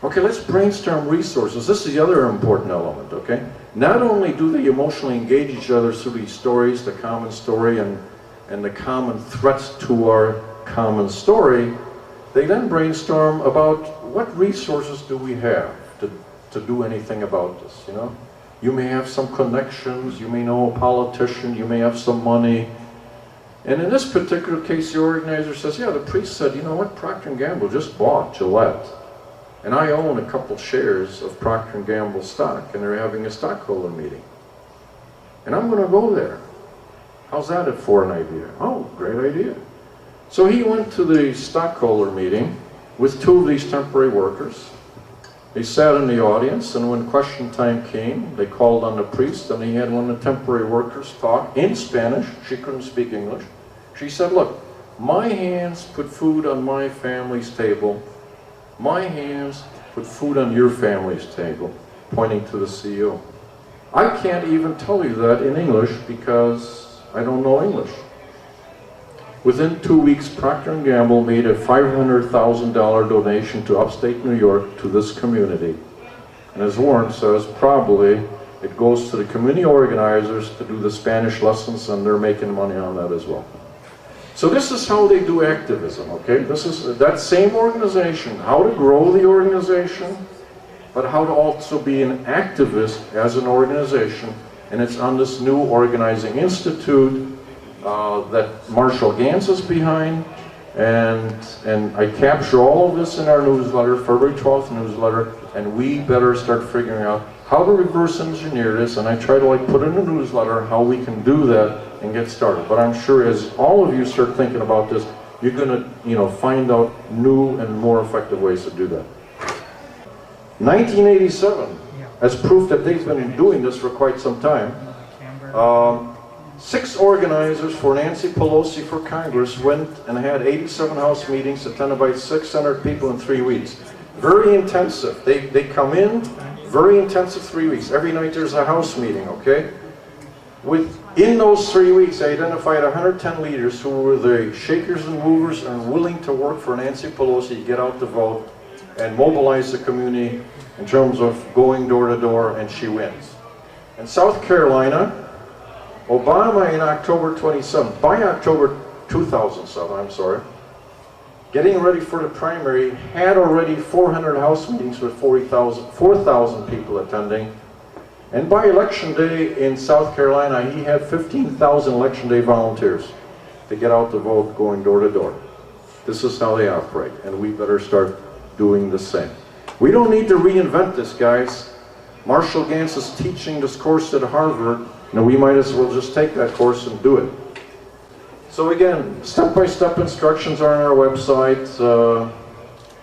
okay, let's brainstorm resources. This is the other important element, okay? Not only do they emotionally engage each other through these stories, the common story and the common threats to our common story, they then brainstorm about what resources do we have to do anything about this, you know? You may have some connections, you may know a politician, you may have some money. And in this particular case, the organizer says, yeah, the priest said, you know what, Procter & Gamble just bought Gillette. And I own a couple shares of Procter & Gamble stock, and they're having a stockholder meeting. And I'm going to go there. How's that for an idea? Oh, great idea. So he went to the stockholder meeting with 2 of these temporary workers. They sat in the audience, and when question time came, they called on the priest, and he had one of the temporary workers talk in Spanish. She couldn't speak English. She said, look, my hands put food on my family's table. My hands put food on your family's table, pointing to the CEO. I can't even tell you that in English because I don't know English. Within 2 weeks, Procter & Gamble made a $500,000 donation to upstate New York to this community. And as Warren says, probably it goes to the community organizers to do the Spanish lessons, and they're making money on that as well. So this is how they do activism, okay? This is that same organization, how to grow the organization, but how to also be an activist as an organization. And it's on this new organizing institute that Marshall Gans is behind. And I capture all of this in our newsletter, February 12th newsletter, and we better start figuring out how to reverse engineer this. And I try to put in a newsletter how we can do that and get started. But I'm sure as all of you start thinking about this, you're going to find out new and more effective ways to do that. 1987, as proof that they've been doing this for quite some time, 6 organizers for Nancy Pelosi for Congress went and had 87 House meetings attended by 600 people in 3 weeks. Very intensive. They come in, very intensive 3 weeks. Every night there's a House meeting, okay? In those 3 weeks, I identified 110 leaders who were the shakers and movers and willing to work for Nancy Pelosi, get out the vote, and mobilize the community in terms of going door to door, and she wins. In South Carolina, Obama in October 27th, by October 2007, I'm sorry, getting ready for the primary, had already 400 House meetings with 4,000 people attending. And by election day in South Carolina, he had 15,000 election day volunteers to get out to vote, going door to door. This is how they operate, and we better start doing the same. We don't need to reinvent this, guys. Marshall Gantz is teaching this course at Harvard. Now we might as well just take that course and do it. So again, step-by-step instructions are on our website,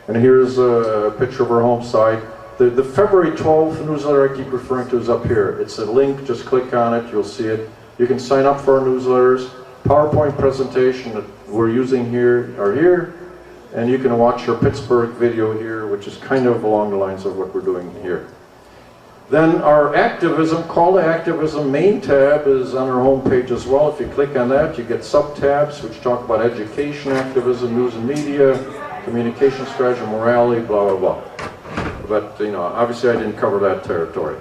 and here's a picture of our home site. The February 12th newsletter I keep referring to is up here. It's a link, just click on it, you'll see it. You can sign up for our newsletters. PowerPoint presentation that we're using here are here, and you can watch our Pittsburgh video here, which is kind of along the lines of what we're doing here. Then our activism, call to activism main tab is on our home page as well. If you click on that, you get sub-tabs which talk about education, activism, news and media, communication strategy, morality, blah, blah, blah. But, you know, obviously I didn't cover that territory.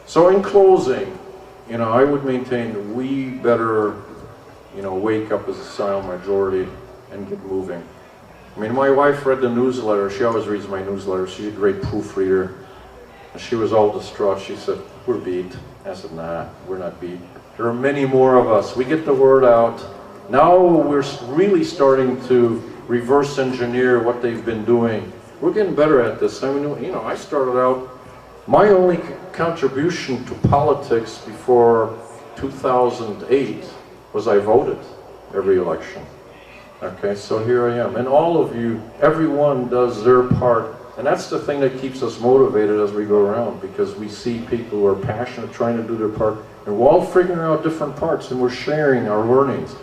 So in closing, you know, I would maintain that we better, you know, wake up as a silent majority and get moving. I mean, my wife read the newsletter. She always reads my newsletter. She's a great proofreader. She was all distraught. She said, "We're beat." I said, "Nah, we're not beat. There are many more of us. We get the word out. Now we're really starting to reverse engineer what they've been doing. We're getting better at this. I mean, you know, I started out, my only contribution to politics before 2008 was I voted every election. Okay, so here I am. And all of you, everyone does their part. And that's the thing that keeps us motivated as we go around, because we see people who are passionate, trying to do their part, and we're all figuring out different parts, and we're sharing our learnings.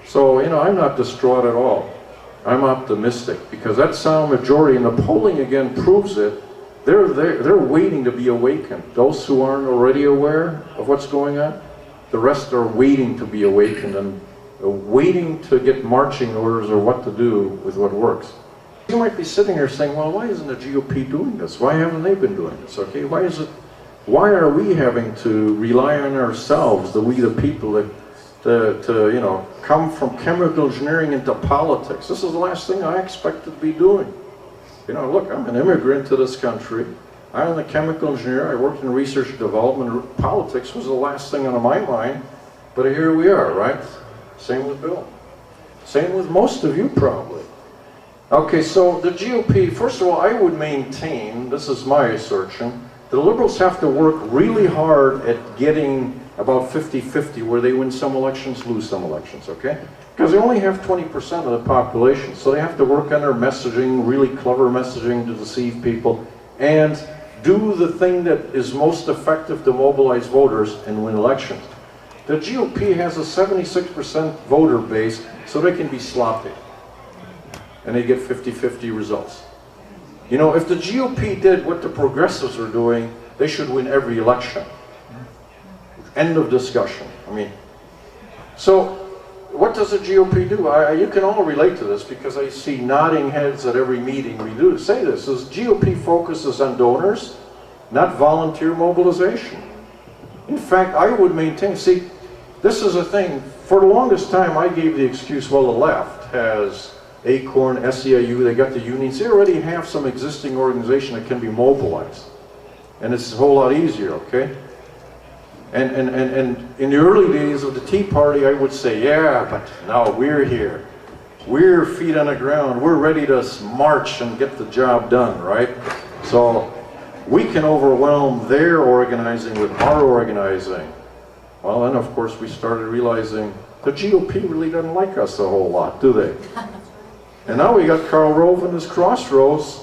So, you know, I'm not distraught at all. I'm optimistic, because that silent majority, and the polling again proves it, they're waiting to be awakened. Those who aren't already aware of what's going on, the rest are waiting to be awakened, and waiting to get marching orders or what to do with what works. You might be sitting here saying, well, why isn't the GOP doing this? Why haven't they been doing this? Okay, why are we having to rely on ourselves, we the people, to you know, come from chemical engineering into politics? This is the last thing I expected to be doing. You know, look, I'm an immigrant to this country. I'm a chemical engineer. I worked in research and development. Politics was the last thing on my mind. But here we are, right? Same with Bill. Same with most of you, probably. Okay, so the GOP, first of all, I would maintain, this is my assertion, the liberals have to work really hard at getting about 50-50, where they win some elections, lose some elections, okay? Because they only have 20% of the population, so they have to work on their messaging, really clever messaging to deceive people, and do the thing that is most effective to mobilize voters and win elections. The GOP has a 76% voter base, so they can be sloppy. And they get 50-50 results. You know, if the GOP did what the progressives are doing, they should win every election. End of discussion. I mean, so what does the GOP do? You can all relate to this, because I see nodding heads at every meeting we do say this. Is GOP focuses on donors, not volunteer mobilization. In fact, I would maintain, see, this is a thing, for the longest time I gave the excuse, well, the left has ACORN, SEIU, they got the unions, they already have some existing organization that can be mobilized. And it's a whole lot easier, okay? And in the early days of the Tea Party, I would say, yeah, but now we're here. We're feet on the ground, we're ready to march and get the job done, right? So we can overwhelm their organizing with our organizing. Well, then of course we started realizing the GOP really doesn't like us a whole lot, do they? And now we got Karl Rove and his crossroads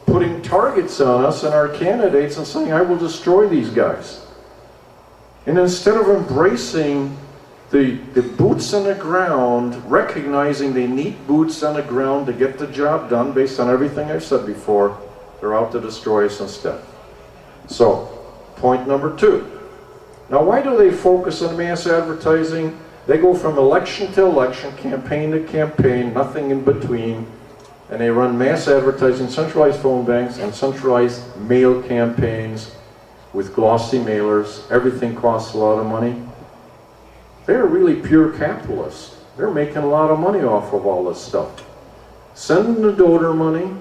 putting targets on us and our candidates and saying, I will destroy these guys. And instead of embracing the boots on the ground, recognizing they need boots on the ground to get the job done based on everything I've said before, they're out to destroy us instead. So, point number 2. Now, why do they focus on mass advertising? They go from election to election, campaign to campaign, nothing in between, and they run mass advertising, centralized phone banks, and centralized mail campaigns with glossy mailers. Everything costs a lot of money. They're really pure capitalists. they're making a lot of money off of all this stuff. Send the donor money.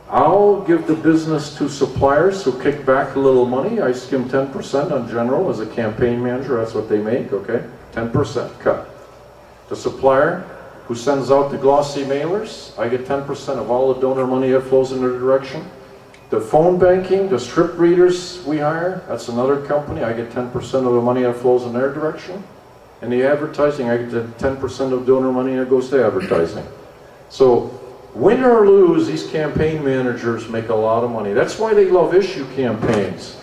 I'll give the business to suppliers who kick back a little money. I skim 10% on general as a campaign manager. That's what they make, okay? 10% cut. The supplier who sends out the glossy mailers, I get 10% of all the donor money that flows in their direction. The phone banking, the strip readers we hire, that's another company. I get 10% of the money that flows in their direction. And the advertising, I get 10% of donor money that goes to advertising. So, win or lose, these campaign managers make a lot of money. That's why they love issue campaigns,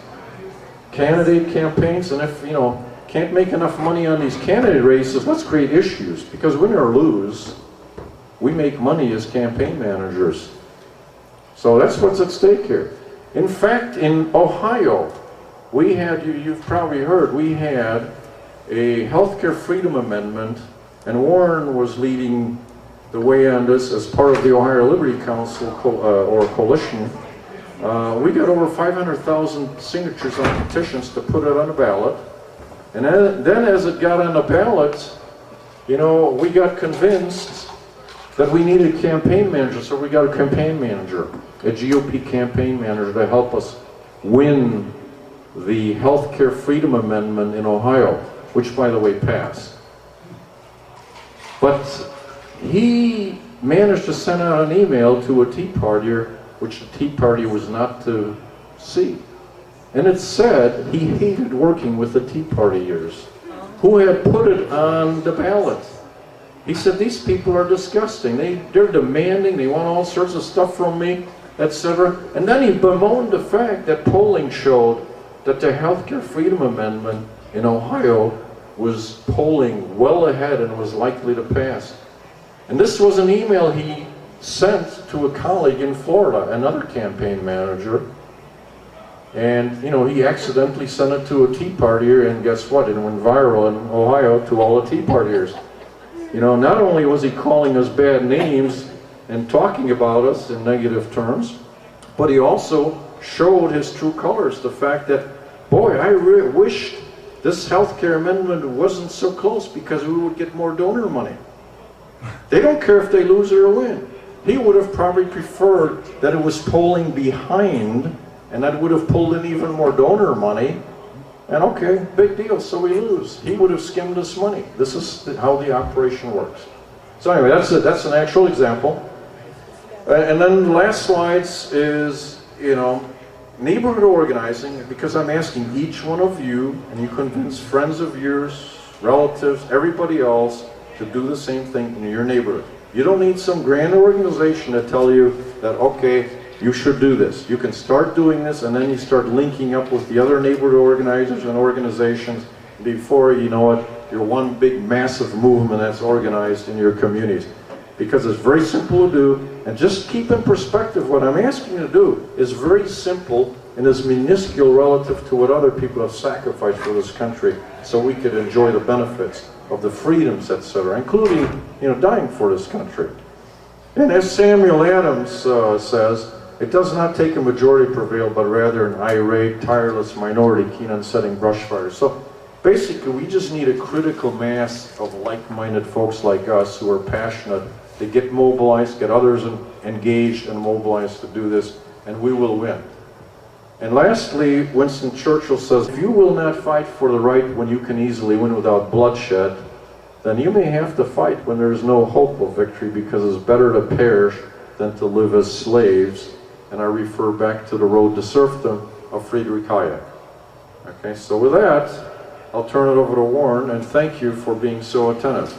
candidate campaigns, and if, can't make enough money on these candidate races, let's create issues. Because win or lose, we make money as campaign managers. So that's what's at stake here. In fact, in Ohio, we had, you've probably heard, we had a healthcare freedom amendment, and Warren was leading the way on this as part of the Ohio Liberty Council or coalition. We got over 500,000 signatures on petitions to put it on a ballot. And then as it got on the ballot, we got convinced that we needed a campaign manager, so we got a campaign manager, a GOP campaign manager to help us win the Healthcare Freedom Amendment in Ohio, which, by the way, passed. But he managed to send out an email to a Tea Partier, which the Tea Party was not to see. And it said he hated working with the Tea Partiers who had put it on the ballot. He said, these people are disgusting. They're demanding, they want all sorts of stuff from me, etc. And then he bemoaned the fact that polling showed that the Healthcare Freedom Amendment in Ohio was polling well ahead and was likely to pass. And this was an email he sent to a colleague in Florida, another campaign manager. And, he accidentally sent it to a Tea Partier, and guess what? It went viral in Ohio to all the Tea Partiers. Not only was he calling us bad names and talking about us in negative terms, but he also showed his true colors. The fact that, boy, I wish this healthcare amendment wasn't so close because we would get more donor money. They don't care if they lose or win. He would have probably preferred that it was polling behind, and that would have pulled in even more donor money. And okay, big deal, so we lose. He would have skimmed this money. This is how the operation works. So anyway, that's an actual example. And then the last slides is, neighborhood organizing, because I'm asking each one of you, and you convince friends of yours, relatives, everybody else, to do the same thing in your neighborhood. You don't need some grand organization to tell you that, okay, you should do this. You can start doing this, and then you start linking up with the other neighborhood organizers and organizations. Before you know it, you're one big massive movement that's organized in your communities. Because it's very simple to do, and just keep in perspective what I'm asking you to do is very simple and is minuscule relative to what other people have sacrificed for this country so we could enjoy the benefits of the freedoms, etc., including, dying for this country. And as Samuel Adams says, it does not take a majority to prevail, but rather an irate, tireless minority keen on setting brush fires. So basically, we just need a critical mass of like-minded folks like us who are passionate to get mobilized, get others engaged and mobilized to do this, and we will win. And lastly, Winston Churchill says, if you will not fight for the right when you can easily win without bloodshed, then you may have to fight when there is no hope of victory, because it's better to perish than to live as slaves. And I refer back to The Road to Serfdom of Friedrich Hayek. Okay, so with that, I'll turn it over to Warren, and thank you for being so attentive.